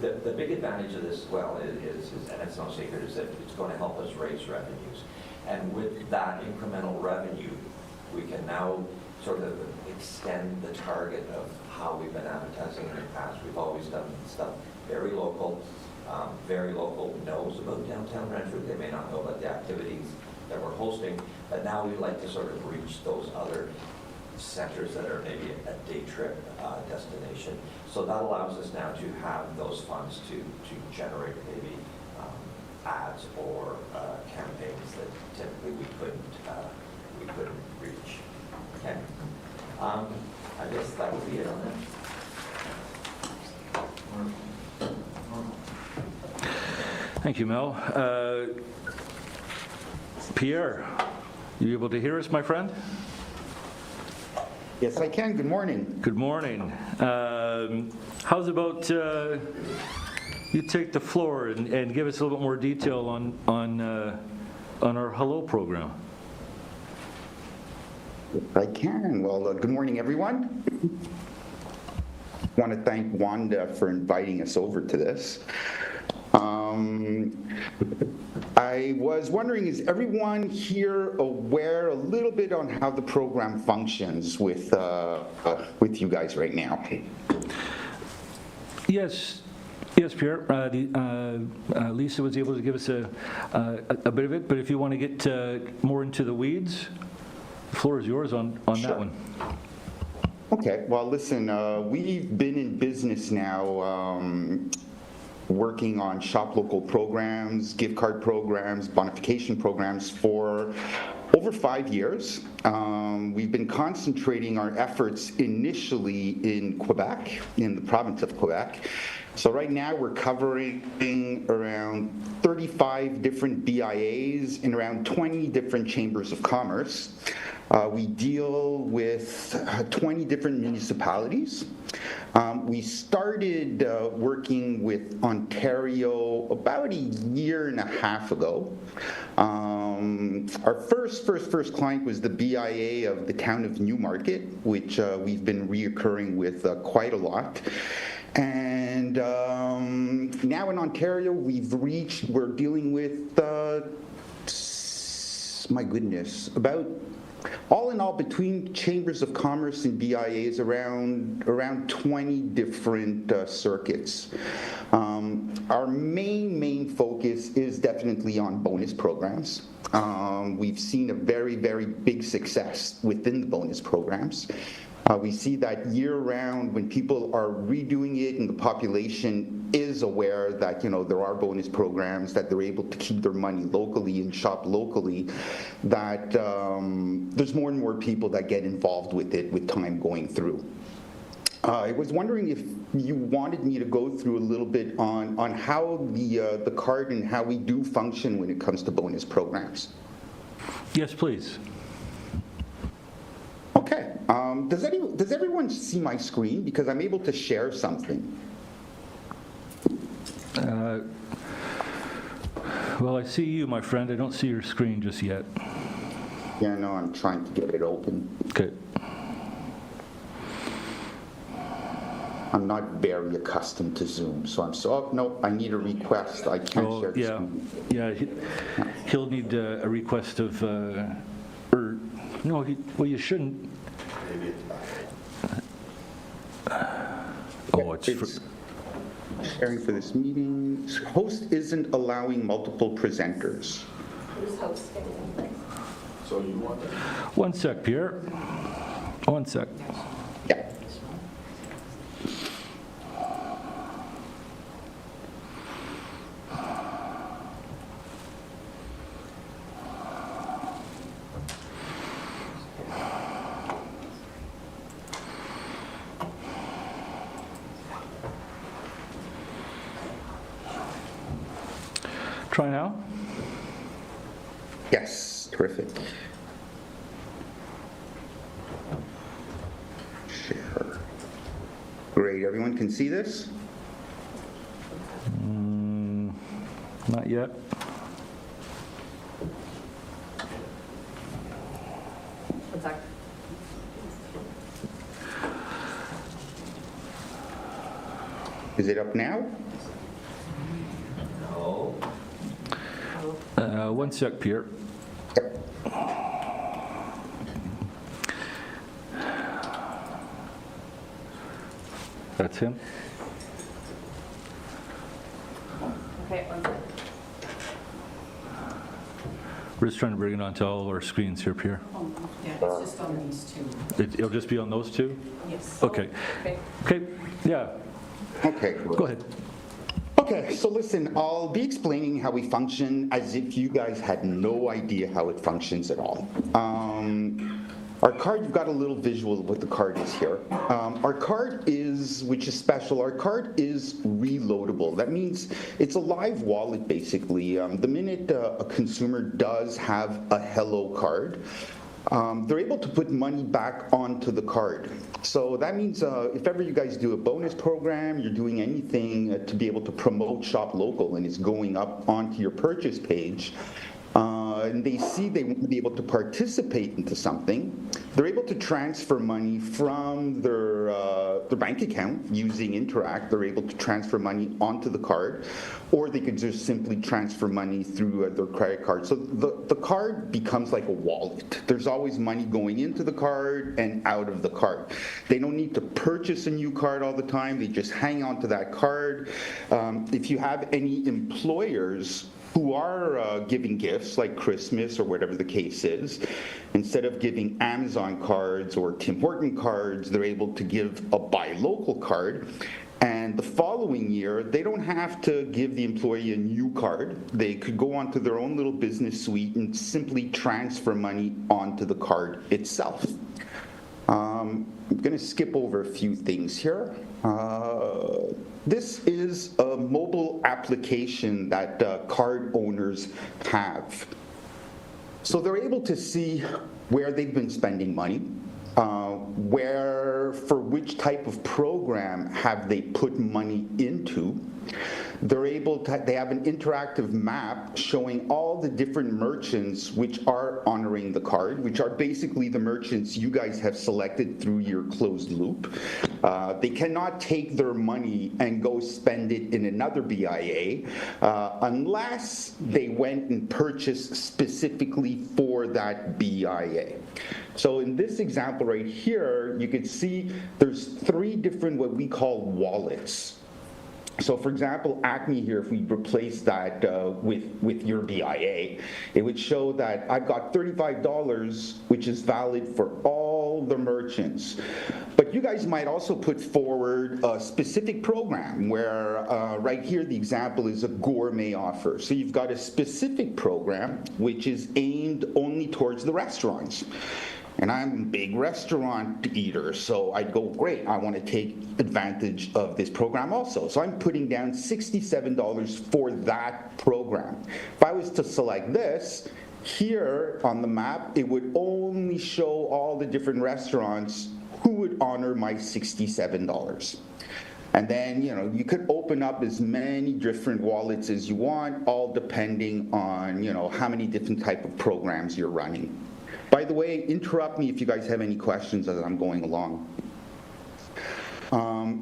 The big advantage of this as well is, and it's no secret, is that it's going to help us raise revenues. And with that incremental revenue, we can now sort of extend the target of how we've been advertising in the past. We've always done stuff very local. Very local knows about downtown Renfrew. They may not know about the activities that we're hosting, but now we'd like to sort of reach those other centers that are maybe a day trip destination. So that allows us now to have those funds to generate maybe ads or campaigns that typically we couldn't reach. Okay. I guess that would be it on that. Thank you, Mel. Pierre, you able to hear us, my friend? Yes, I can. Good morning. Good morning. How's about you take the floor and give us a little bit more detail on our Hello program? I can. Well, good morning, everyone. I want to thank Wanda for inviting us over to this. I was wondering, is everyone here aware a little bit on how the program functions with you guys right now? Yes, Pierre. Lisa was able to give us a bit of it, but if you want to get more into the weeds, the floor is yours on Sure. that one. Okay. Well, listen, we've been in business now working on shop local programs, gift card programs, bonification programs for over 5 years. We've been concentrating our efforts initially in Quebec, in the province of Quebec. So right now we're covering around 35 different BIAs in around 20 different chambers of commerce. We deal with 20 different municipalities. We started working with Ontario about a year and a half ago. Our first client was the BIA of the town of Newmarket, which we've been reoccurring with quite a lot. And now in Ontario, we're dealing with, my goodness, about all in all, between chambers of commerce and BIAs, around 20 different circuits. Our main focus is definitely on bonus programs. We've seen a very, very big success within the bonus programs. We see that year-round when people are redoing it and the population is aware that, there are bonus programs, that they're able to keep their money locally and shop locally, that there's more and more people that get involved with it with time going through. I was wondering if you wanted me to go through a little bit on how the card and how we do function when it comes to bonus programs. Yes, please. Okay. Does everyone see my screen? Because I'm able to share something. Well, I see you, my friend. I don't see your screen just yet. Yeah, no, I'm trying to get it open. Okay. I'm not very accustomed to Zoom, so no, I need a request. I can't share the screen. Yeah, he'll need a request of, well, you shouldn't. It's sharing for this meeting. Host isn't allowing multiple presenters. Who's hosting? So you want that? One sec, Pierre. One sec. Yeah. Try now? Yes, terrific. Share. Great, everyone can see this? Not yet. What's that? Is it up now? No. One sec, Pierre. That's him. Okay, one second. We're just trying to bring it onto all of our screens here, Pierre. Yeah, it's just on these two. It'll just be on those two? Yes. Okay. Okay, yeah, Okay, go ahead. Okay, so listen, I'll be explaining how we function as if you guys had no idea how it functions at all. Our card, you've got a little visual of what the card is here. Our card is, which is special, our card is reloadable. That means it's a live wallet, basically. The minute a consumer does have a Hello card, they're able to put money back onto the card. So that means if ever you guys do a bonus program, you're doing anything to be able to promote Shop Local and it's going up onto your purchase page, and they see they want to be able to participate into something, they're able to transfer money from their bank account using Interact. They're able to transfer money onto the card, or they could just simply transfer money through their credit card. So the card becomes like a wallet. There's always money going into the card and out of the card. They don't need to purchase a new card all the time. They just hang on to that card. If you have any employers who are giving gifts like Christmas or whatever the case is, instead of giving Amazon cards or Tim Horton cards, they're able to give a buy local card. And the following year, they don't have to give the employee a new card. They could go onto their own little business suite and simply transfer money onto the card itself. I'm going to skip over a few things here. This is a mobile application that card owners have. So they're able to see where they've been spending money, for which type of program have they put money into. They have an interactive map showing all the different merchants which are honoring the card, which are basically the merchants you guys have selected through your closed loop. They cannot take their money and go spend it in another BIA unless they went and purchased specifically for that BIA. So in this example right here, you can see there's 3 different what we call wallets. So for example, Acme here, if we replace that with your BIA, it would show that I've got $35, which is valid for all the merchants. But you guys might also put forward a specific program where right here, the example is a gourmet offer. So you've got a specific program which is aimed only towards the restaurants. And I'm a big restaurant eater, so I'd go, great, I want to take advantage of this program also. So I'm putting down $67 for that program. If I was to select this, here on the map, it would only show all the different restaurants who would honor my $67. And then, you could open up as many different wallets as you want, all depending on, how many different type of programs you're running. By the way, interrupt me if you guys have any questions as I'm going along.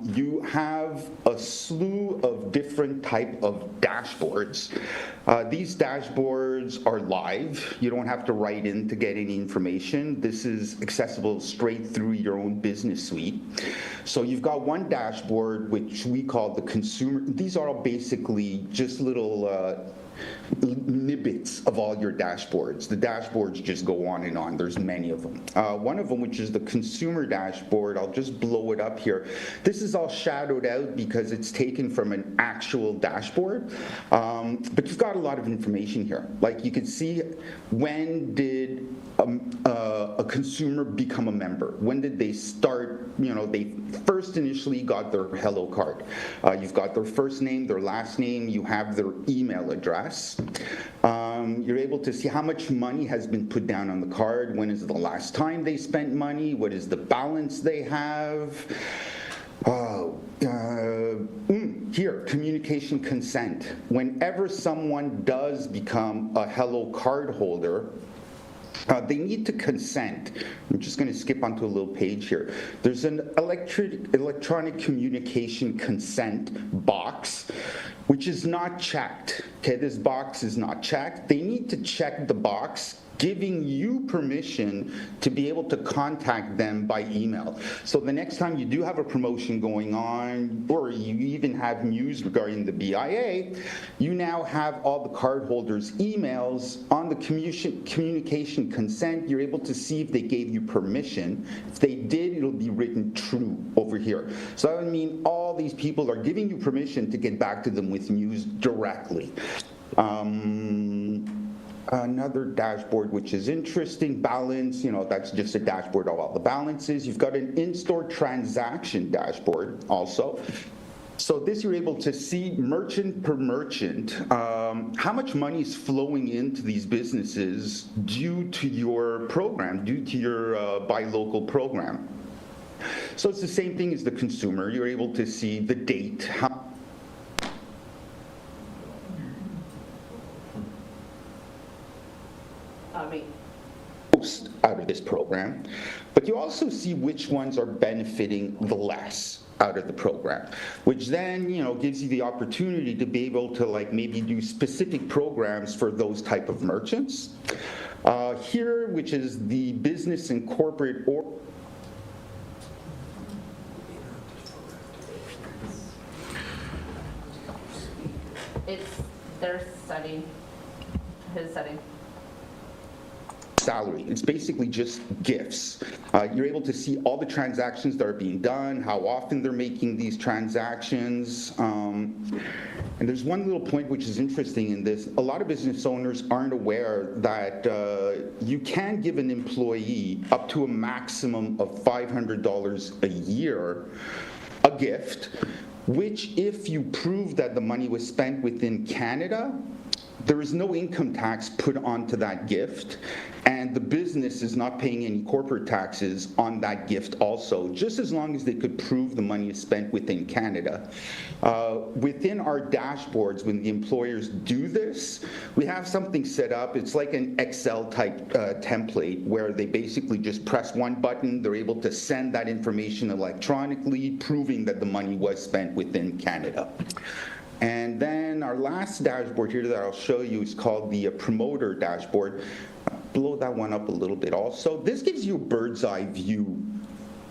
You have a slew of different type of dashboards. These dashboards are live. You don't have to write in to get any information. This is accessible straight through your own business suite. So you've got one dashboard, which we call the consumer. These are all basically just little snippets of all your dashboards. The dashboards just go on and on. There's many of them. One of them, which is the consumer dashboard, I'll just blow it up here. This is all shadowed out because it's taken from an actual dashboard, but you've got a lot of information here. Like you can see, when did a consumer become a member? When did they start, they first initially got their Hello card. You've got their first name, their last name, you have their email address. You're able to see how much money has been put down on the card, when is the last time they spent money, what is the balance they have. Here, communication consent. Whenever someone does become a Hello card holder, they need to consent. I'm just going to skip onto a little page here. There's an electronic communication consent box, which is not checked. Okay, this box is not checked. They need to check the box giving you permission to be able to contact them by email. So the next time you do have a promotion going on, or you even have news regarding the BIA, you now have all the cardholders' emails on the communication consent. You're able to see if they gave you permission. If they did, it'll be written true over here. So that would mean all these people are giving you permission to get back to them with news directly. Another dashboard which is interesting, balance, that's just a dashboard of all the balances. You've got an in-store transaction dashboard also. So this you're able to see merchant per merchant, how much money is flowing into these businesses due to your program, due to your buy local program. So it's the same thing as the consumer. You're able to see the date, out of this program, but you also see which ones are benefiting the less out of the program, which then gives you the opportunity to be able to maybe do specific programs for those type of merchants. Here, which is the business and corporate It's their setting, his setting. Salary. It's basically just gifts. You're able to see all the transactions that are being done, how often they're making these transactions. And there's one little point which is interesting in this. A lot of business owners aren't aware that you can give an employee up to a maximum of $500 a year a gift, which if you prove that the money was spent within Canada, there is no income tax put onto that gift, and the business is not paying any corporate taxes on that gift also, just as long as they could prove the money is spent within Canada. Within our dashboards, when the employers do this, we have something set up. It's like an Excel type template where they basically just press one button. They're able to send that information electronically, proving that the money was spent within Canada. And then our last dashboard here that I'll show you is called the promoter dashboard. Blow that one up a little bit also. This gives you a bird's eye view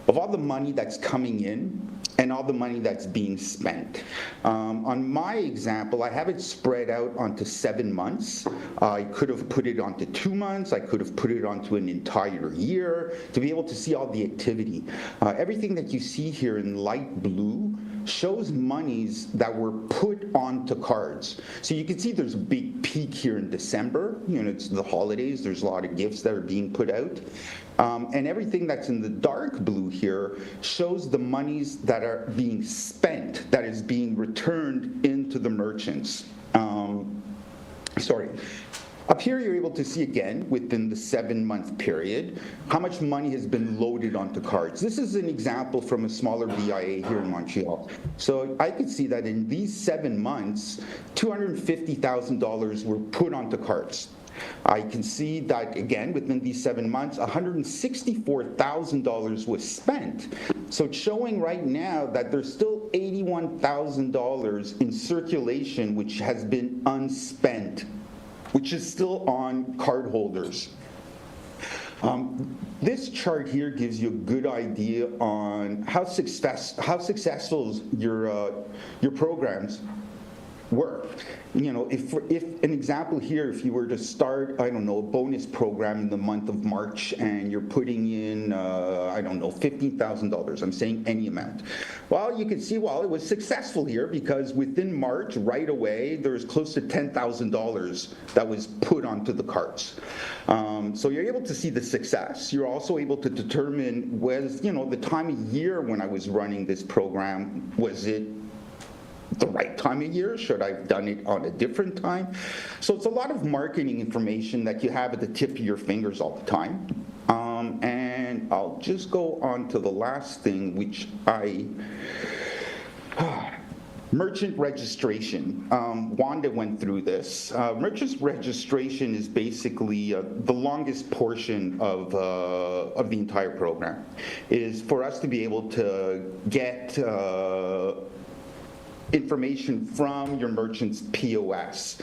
of all the money that's coming in and all the money that's being spent. On my example, I have it spread out onto 7 months. I could have put it onto 2 months. I could have put it onto an entire year to be able to see all the activity. Everything that you see here in light blue shows monies that were put onto cards. So you can see there's a big peak here in December. It's the holidays. There's a lot of gifts that are being put out. And everything that's in the dark blue here shows the monies that are being spent, that is being returned into the merchants. Up here, you're able to see again, within the 7-month period, how much money has been loaded onto cards. This is an example from a smaller BIA here in Montreal. So I could see that in these 7 months, $250,000 were put onto cards. I can see that, again, within these 7 months, $164,000 was spent. So it's showing right now that there's still $81,000 in circulation which has been unspent, which is still on cardholders. This chart here gives you a good idea on how successful your programs work. You know, if an example here, if you were to start, I don't know, a bonus program in the month of March and you're putting in, I don't know, $15,000, I'm saying any amount. Well, you can see, well, it was successful here because within March, right away, there's close to $10,000 that was put onto the cards. So you're able to see the success. You're also able to determine was, you know, the time of year when I was running this program, was it the right time of year? Should I have done it on a different time? So it's a lot of marketing information that you have at the tip of your fingers all the time. And I'll just go on to the last thing, which merchant registration. Wanda went through this. Merchant registration is basically the longest portion of the entire program. Is for us to be able to get information from your merchant's POS.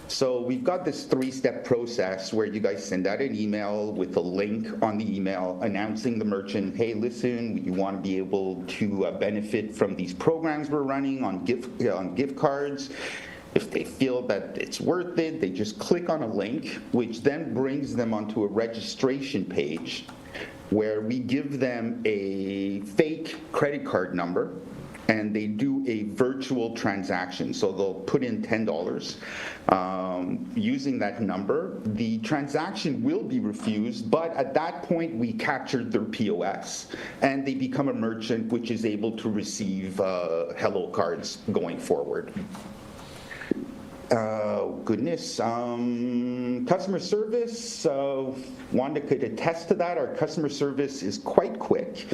So we've got this 3-step process where you guys send out an email with a link on the email announcing the merchant, hey, listen, you want to be able to benefit from these programs we're running on gift cards. If they feel that it's worth it, they just click on a link, which then brings them onto a registration page where we give them a fake credit card number, and they do a virtual transaction. So they'll put in $10 using that number. The transaction will be refused, but at that point we captured their POS, and they become a merchant which is able to receive Hello cards going forward. Goodness. Customer service, Wanda could attest to that. Our customer service is quite quick.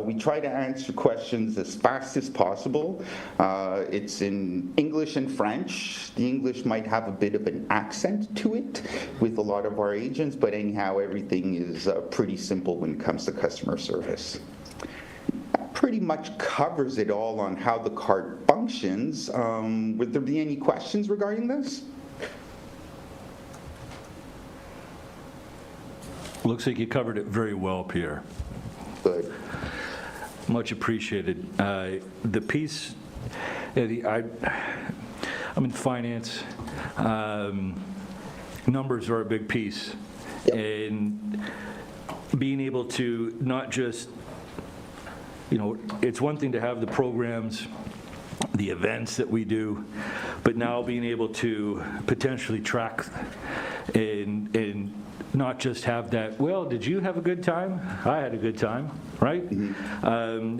We try to answer questions as fast as possible. It's in English and French. The English might have a bit of an accent to it with a lot of our agents, but anyhow, everything is pretty simple when it comes to customer service. Pretty much covers it all on how the card functions. Would there be any questions regarding this? Looks like you covered it very well, Pierre. Good. Much appreciated. The piece, I'm in finance. Numbers are a big piece. Yep. And being able to not just, you know, it's one thing to have the programs, the events that we do, but now being able to potentially track and not just have that, well, did you have a good time? I had a good time, right? Mm-hmm.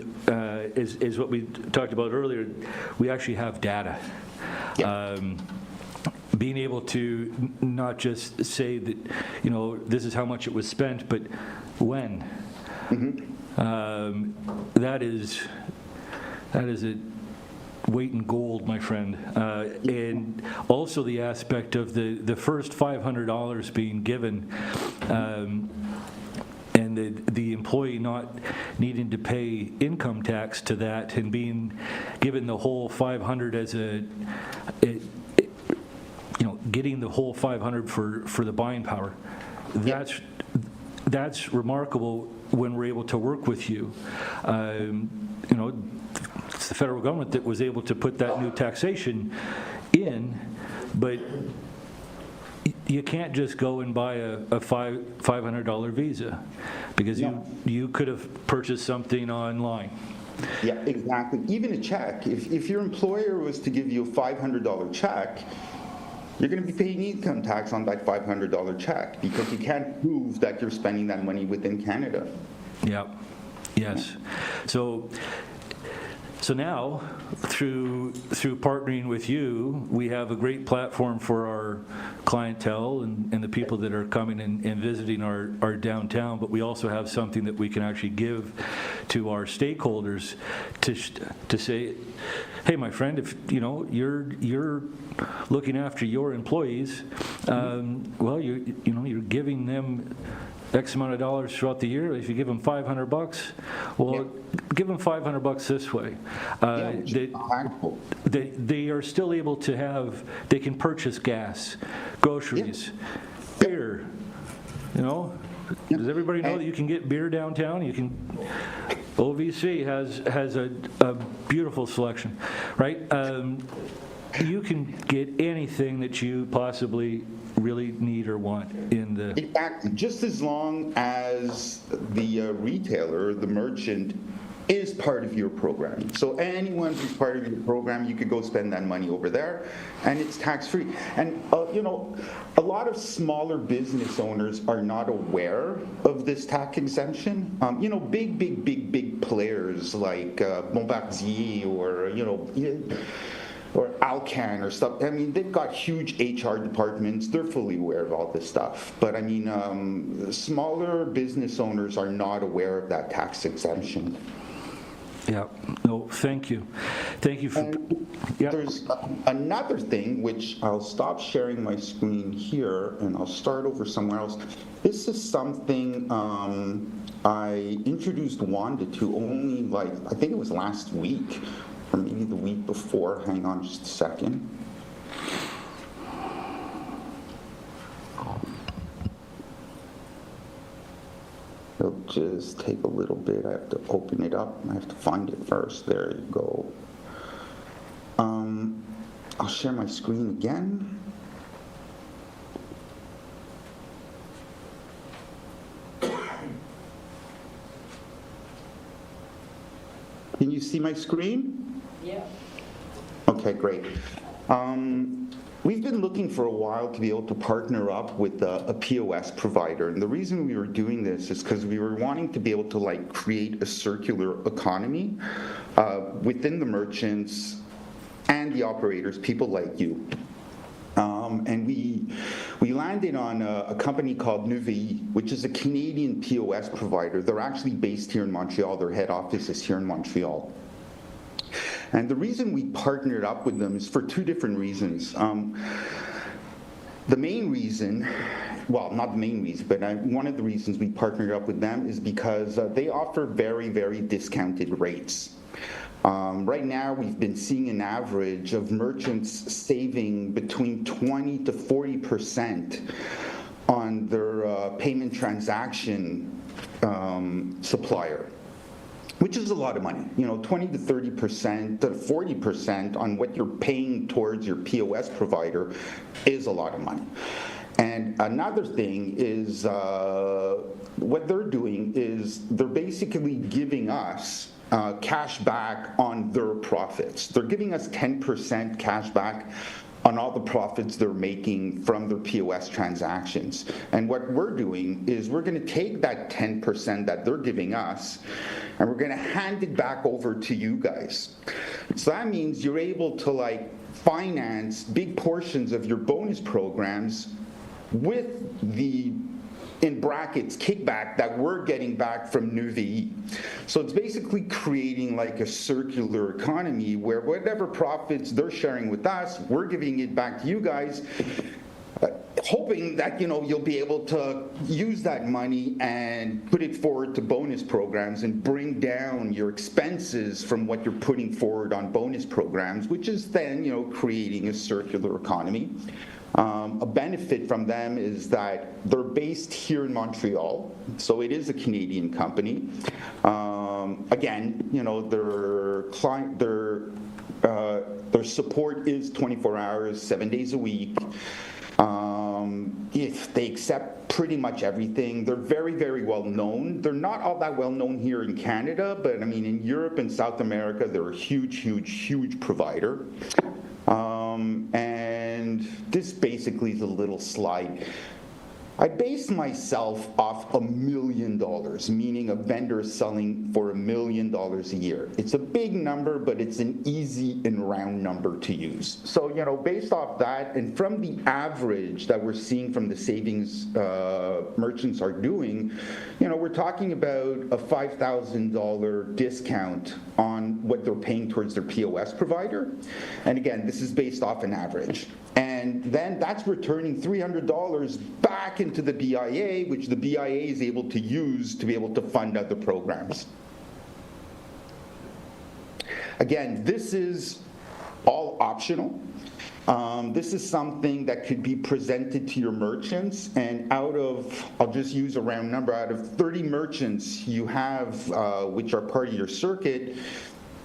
Is what we talked about earlier. We actually have data. Yeah. Being able to not just say that, you know, this is how much it was spent, but when. Mm-hmm. That is a weight in gold, my friend. And also the aspect of the first $500 being given, and the employee not needing to pay income tax to that, and being given the whole $500 as getting the whole $500 for the buying power. That's remarkable when we're able to work with you. It's the federal government that was able to put that new taxation in, but you can't just go and buy a $500 Visa, because you could have purchased something online. Yeah, exactly. Even a check. If your employer was to give you a $500 check, you're going to be paying income tax on that $500 check because you can't prove that you're spending that money within Canada. Yeah. Yes. So now, through partnering with you, we have a great platform for our clientele and the people that are coming and visiting our downtown, but we also have something that we can actually give to our stakeholders to say, hey, my friend, if you're looking after your employees, well, you're giving them X amount of dollars throughout the year. If you give them $500, well, give them $500 this way. They are still able to they can purchase gas, groceries, beer. Does everybody know that you can get beer downtown? OVC has a beautiful selection, right? you can get anything that you possibly really need or want in the, Exactly, just as long as the retailer, the merchant, is part of your program. So anyone who's part of your program, you could go spend that money over there, and it's tax-free. And, you know, a lot of smaller business owners are not aware of this tax exemption. You know, big players like Bombardier or, you know, or Alcan or stuff. I mean, they've got huge HR departments. They're fully aware of all this stuff. But I mean, smaller business owners are not aware of that tax exemption. yeah, no, thank you. Thank you for, And yeah. there's another thing, which I'll stop sharing my screen here and I'll start over somewhere else. This is something I introduced Wanda to only, like, I think it was last week, or maybe the week before. Hang on just a second. It'll just take a little bit. I have to open it up. I have to find it first. There you go. I'll share my screen again. Can you see my screen? Yeah. Okay, great. We've been looking for a while to be able to partner up with a POS provider, and the reason we were doing this is because we were wanting to be able to like create a circular economy within the merchants and the operators, people like you. And we landed on a company called Nuvi, which is a Canadian POS provider. They're actually based here in Montreal. Their head office is here in Montreal. And the reason we partnered up with them is for two different reasons. The main reason, well, not the main reason, but one of the reasons we partnered up with them is because they offer very, very discounted rates. Right now, we've been seeing an average of merchants saving between 20 to 40% on their payment transaction supplier, which is a lot of money. You know, 20 to 30% to 40% on what you're paying towards your POS provider is a lot of money. And another thing is what they're doing is they're basically giving us cash back on their profits. They're giving us 10% cash back on all the profits they're making from their POS transactions. And what we're doing is we're going to take that 10% that they're giving us and we're going to hand it back over to you guys. So that means you're able to like finance big portions of your bonus programs with the, in brackets, kickback that we're getting back from Nuvi. So it's basically creating like a circular economy where whatever profits they're sharing with us, we're giving it back to you guys, hoping that, you know, you'll be able to use that money and put it forward to bonus programs and bring down your expenses from what you're putting forward on bonus programs, which is then, you know, creating a circular economy. A benefit from them is that they're based here in Montreal, so it is a Canadian company. Again, you know, their support is 24 hours, 7 days a week. If they accept pretty much everything, they're very, very well known. They're not all that well known here in Canada, but I mean, in Europe and South America, they're a huge provider. And this basically is a little slide. I based myself off $1 million, meaning a vendor selling for $1 million a year. It's a big number, but it's an easy and round number to use. So, you know, based off that, and from the average that we're seeing from the savings merchants are doing, you know, we're talking about a $5,000 discount on what they're paying towards their POS provider. And again, this is based off an average. And then that's returning $300 back into the BIA, which the BIA is able to use to be able to fund other programs. Again, this is all optional. This is something that could be presented to your merchants, and out of, I'll just use a round number, out of 30 merchants you have which are part of your circuit,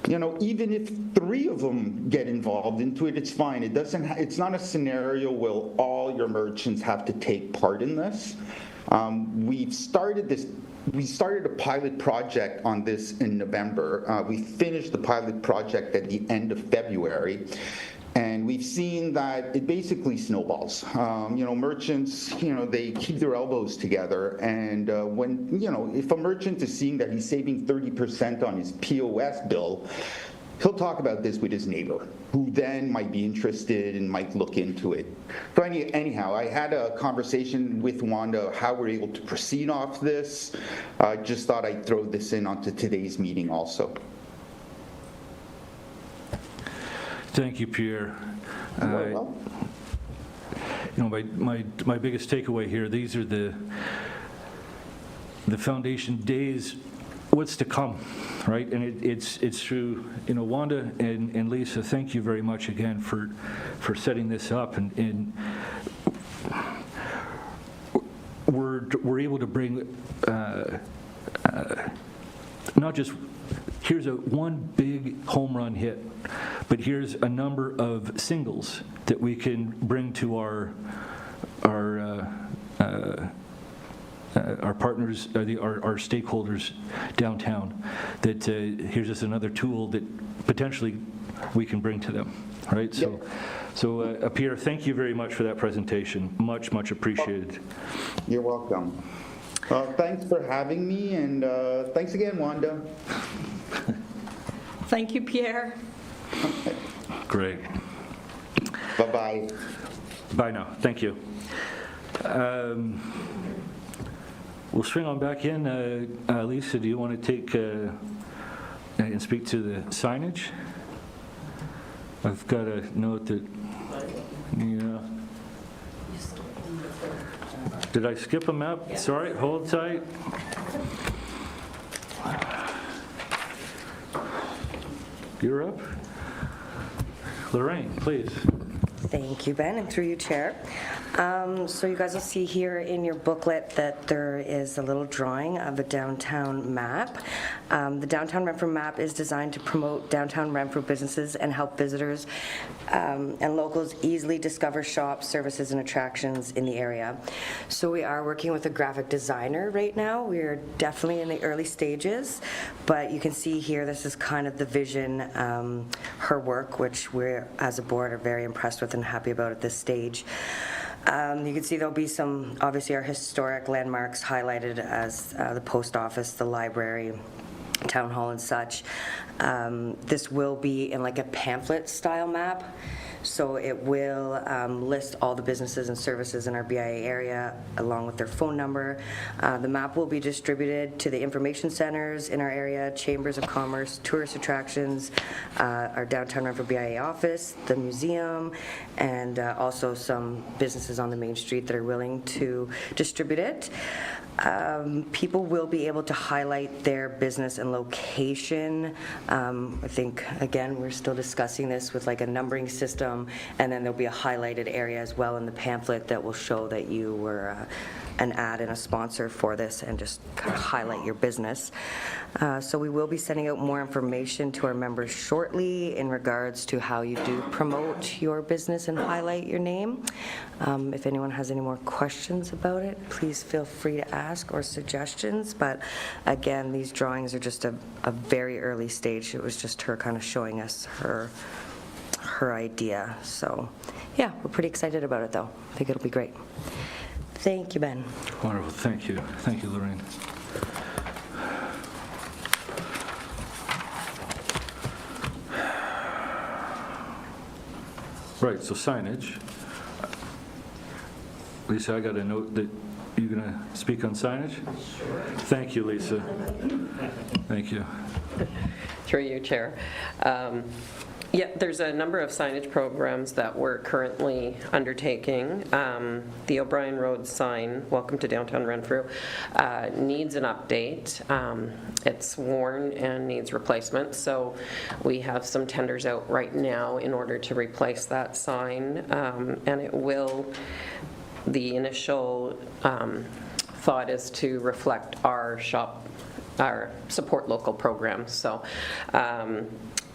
you know, even if 3 of them get involved into it, it's fine. It doesn't. It's not a scenario where all your merchants have to take part in this. We've started this. We started a pilot project on this in November. We finished the pilot project at the end of February. And we've seen that it basically snowballs. You know, merchants, you know, they keep their elbows together. And when, you know, if a merchant is seeing that he's saving 30% on his POS bill, he'll talk about this with his neighbor, who then might be interested and might look into it. So anyhow, I had a conversation with Wanda how we're able to proceed off this. Just thought I'd throw this in onto today's meeting also. Thank you, Pierre. Well. You know, my biggest takeaway here, these are the foundation days, what's to come, right? And it's through, you know, Wanda and Lisa, thank you very much again for setting this up, and we're able to bring not just here's one big home run hit, but here's a number of singles that we can bring to our partners, our stakeholders downtown. That here's just another tool that potentially we can bring to them, right? Yep. So Pierre, thank you very much for that presentation. Much appreciated. You're welcome. Thanks for having me, and thanks again, Wanda. Thank you, Pierre. Great. Bye-bye. Bye now. Thank you. We'll swing on back in. Lisa, do you want to take and speak to the signage? I've got a note that, yeah. Did I skip a map? Yeah. Sorry, hold tight. You're up. Lorraine, please. Thank you, Ben, and through you, Chair. So you guys will see here in your booklet that there is a little drawing of a downtown map. The downtown Renfrew map is designed to promote downtown Renfrew businesses and help visitors and locals easily discover shops, services, and attractions in the area. So we are working with a graphic designer right now. We're definitely in the early stages, but you can see here this is kind of the vision, her work, which we're, as a board, are very impressed with and happy about at this stage. You can see there'll be some, obviously, our historic landmarks highlighted as the post office, the library, town hall, and such. This will be in like a pamphlet style map. So it will list all the businesses and services in our BIA area along with their phone number. The map will be distributed to the information centers in our area, chambers of commerce, tourist attractions, our downtown Renfrew BIA office, the museum, and also some businesses on the main street that are willing to distribute it. People will be able to highlight their business and location. I think, again, we're still discussing this with like a numbering system, and then there'll be a highlighted area as well in the pamphlet that will show that you were an ad and a sponsor for this, and just kind of highlight your business. So we will be sending out more information to our members shortly in regards to how you do promote your business and highlight your name. If anyone has any more questions about it, please feel free to ask, or suggestions. But again, these drawings are just a very early stage. It was just her kind of showing us her idea. So yeah, we're pretty excited about it though. I think it'll be great. Thank you, Ben. Wonderful. Thank you. Thank you, Lorraine. Right, so signage. Lisa, I got a note that you're going to speak on signage? Sure. Thank you, Lisa. Thank you. Through you, Chair. Yeah, there's a number of signage programs that we're currently undertaking. The O'Brien Road sign, welcome to downtown Renfrew, needs an update. It's worn and needs replacement, so we have some tenders out right now in order to replace that sign, and it will, the initial thought is to reflect our shop our support local programs. So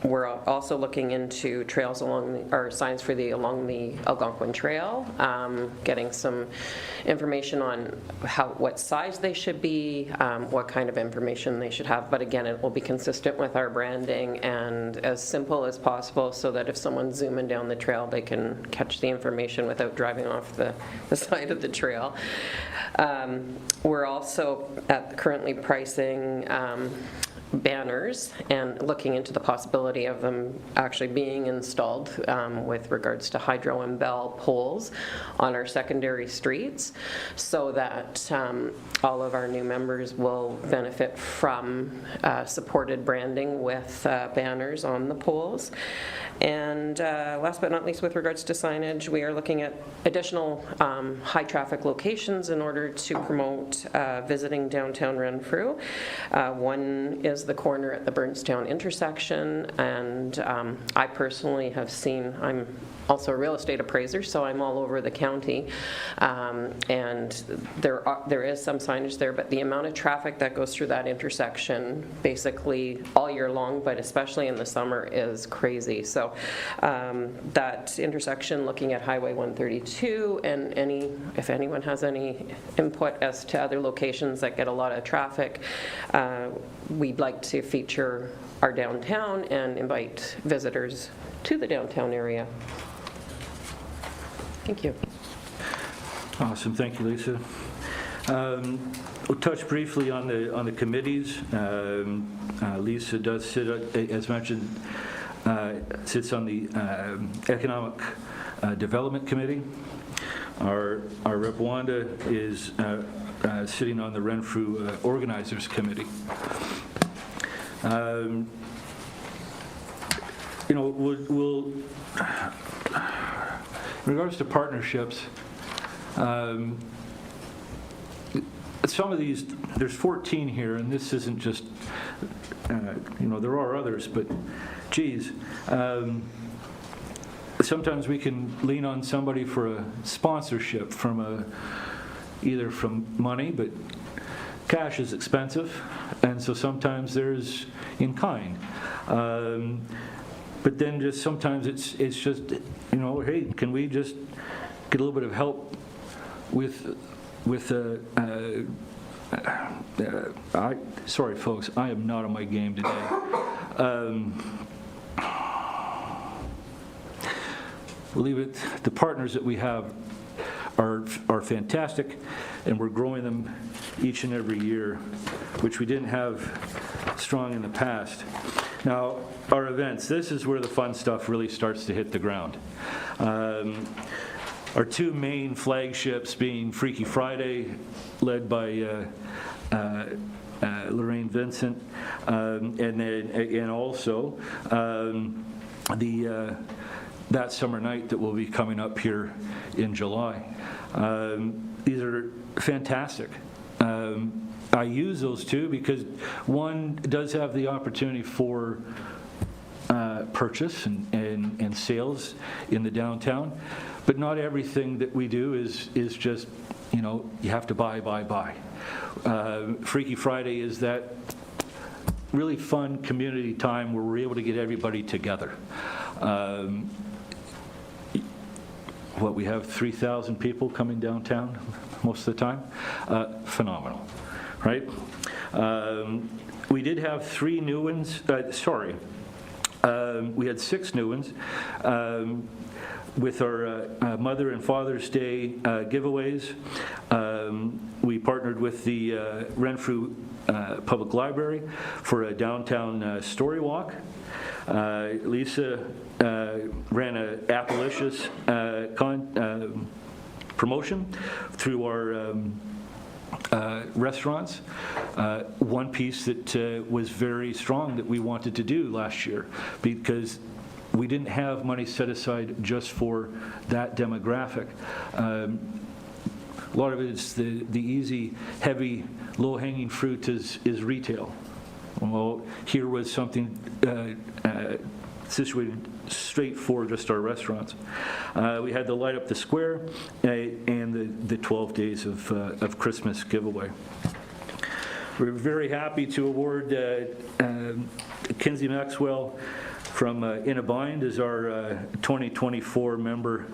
we're also looking into trails or signs for along the Algonquin Trail, getting some information on what size they should be, what kind of information they should have. But again, it will be consistent with our branding and as simple as possible, so that if someone's zooming down the trail, they can catch the information without driving off the side of the trail. We're also currently pricing banners and looking into the possibility of them actually being installed with regards to hydro and bell poles on our secondary streets, so that all of our new members will benefit from supported branding with banners on the poles. And last but not least, with regards to signage, we are looking at additional high traffic locations in order to promote visiting downtown Renfrew. One is the corner at the Burnstown intersection, and I personally have seen, I'm also a real estate appraiser, so I'm all over the county, and there is some signage there, but the amount of traffic that goes through that intersection basically all year long, but especially in the summer, is crazy. So that intersection, looking at Highway 132, and if anyone has any input as to other locations that get a lot of traffic, we'd like to feature our downtown and invite visitors to the downtown area. Thank you. Awesome, thank you, Lisa. We'll touch briefly on the committees. Lisa does sit, as mentioned, sits on the Economic Development Committee. Our Rep. Wanda is sitting on the Renfrew Organizers Committee. We'll in regards to partnerships, some of these, there's 14 here, and this isn't just, there are others, but geez, sometimes we can lean on somebody for a sponsorship either from money, but cash is expensive, and so sometimes there's in kind. But then just sometimes it's just, hey, can we just get a little bit of help with sorry folks, I am not on my game today. We'll leave it. The partners that we have are fantastic, and we're growing them each and every year, which we didn't have strong in the past. Now, our events, this is where the fun stuff really starts to hit the ground. Our two main flagships being Freaky Friday, led by Lorraine Vincent, and also that summer night that will be coming up here in July. These are fantastic. I use those two because one does have the opportunity for purchase and sales in the downtown, but not everything that we do is just, you have to buy. Freaky Friday is that really fun community time where we're able to get everybody together. We have 3,000 people coming downtown most of the time. Phenomenal, right? We did have 3 new ones. We had 6 new ones with our Mother and Father's Day giveaways. We partnered with the Renfrew Public Library for a downtown story walk. Lisa ran a Appalicious promotion through our restaurants. One piece that was very strong that we wanted to do last year, because we didn't have money set aside just for that demographic. A lot of it is the easy, heavy, low-hanging fruit is retail. Well, here was something situated straight for just our restaurants. We had the Light Up the Square and the 12 Days of Christmas giveaway. We're very happy to award Kinsey Maxwell from In a Bind as our 2024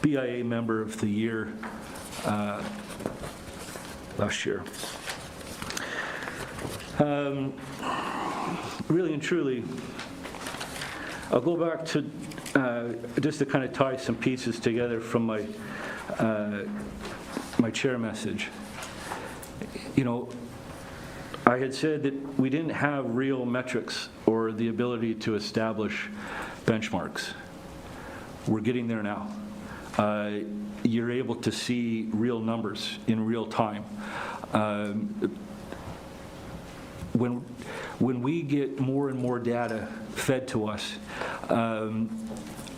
BIA Member of the Year last year. Really and truly, I'll go back to just to kind of tie some pieces together from my chair message. You know, I had said that we didn't have real metrics or the ability to establish benchmarks. We're getting there now. You're able to see real numbers in real time. When we get more and more data fed to us,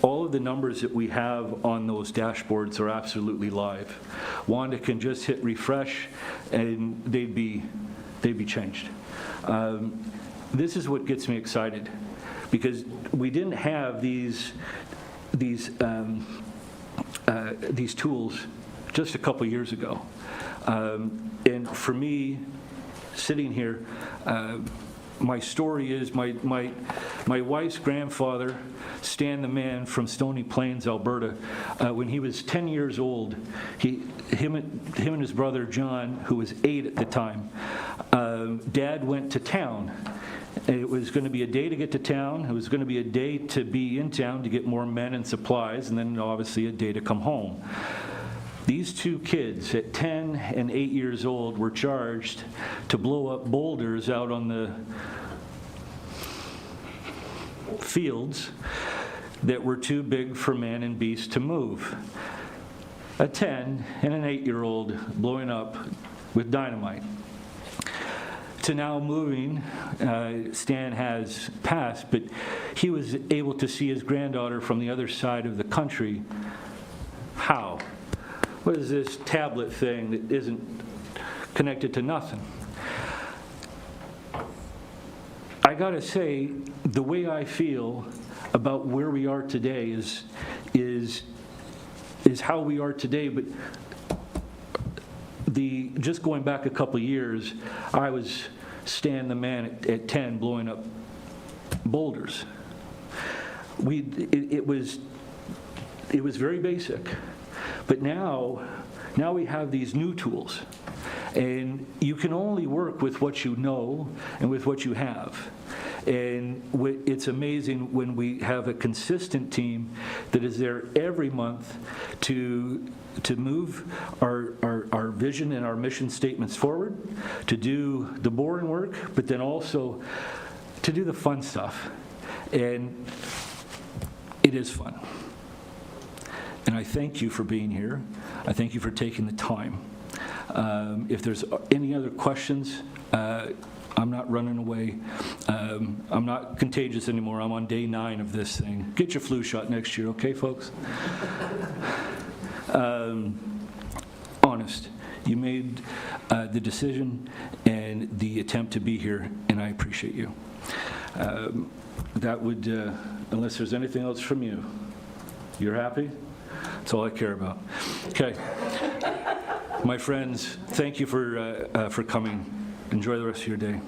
all of the numbers that we have on those dashboards are absolutely live. Wanda can just hit refresh and they'd be changed. This is what gets me excited, because we didn't have these tools just a couple years ago. And for me, sitting here, my story is my wife's grandfather, Stan the Man from Stony Plains, Alberta, when he was 10 years old, him and his brother John, who was 8 at the time, Dad went to town. It was going to be a day to get to town. It was going to be a day to be in town to get more men and supplies, and then obviously a day to come home. These two kids at 10 and 8 years old were charged to blow up boulders out on the fields that were too big for man and beast to move. A 10 and an 8-year-old blowing up with dynamite. To now moving, Stan has passed, but he was able to see his granddaughter from the other side of the country. How? What is this tablet thing that isn't connected to nothing? I gotta say, the way I feel about where we are today is how we are today, but just going back a couple of years, I was Stan the Man at 10 blowing up boulders. It was very basic. But now we have these new tools, and you can only work with what you know and with what you have. And it's amazing when we have a consistent team that is there every month to move our vision and our mission statements forward, to do the boring work, but then also to do the fun stuff. And it is fun. And I thank you for being here. I thank you for taking the time. If there's any other questions, I'm not running away. I'm not contagious anymore. I'm on day 9 of this thing. Get your flu shot next year, okay, folks? Honest, you made the decision and the attempt to be here, and I appreciate you. That would, unless there's anything else from you, you're happy? That's all I care about. Okay. My friends, thank you for coming. Enjoy the rest of your day.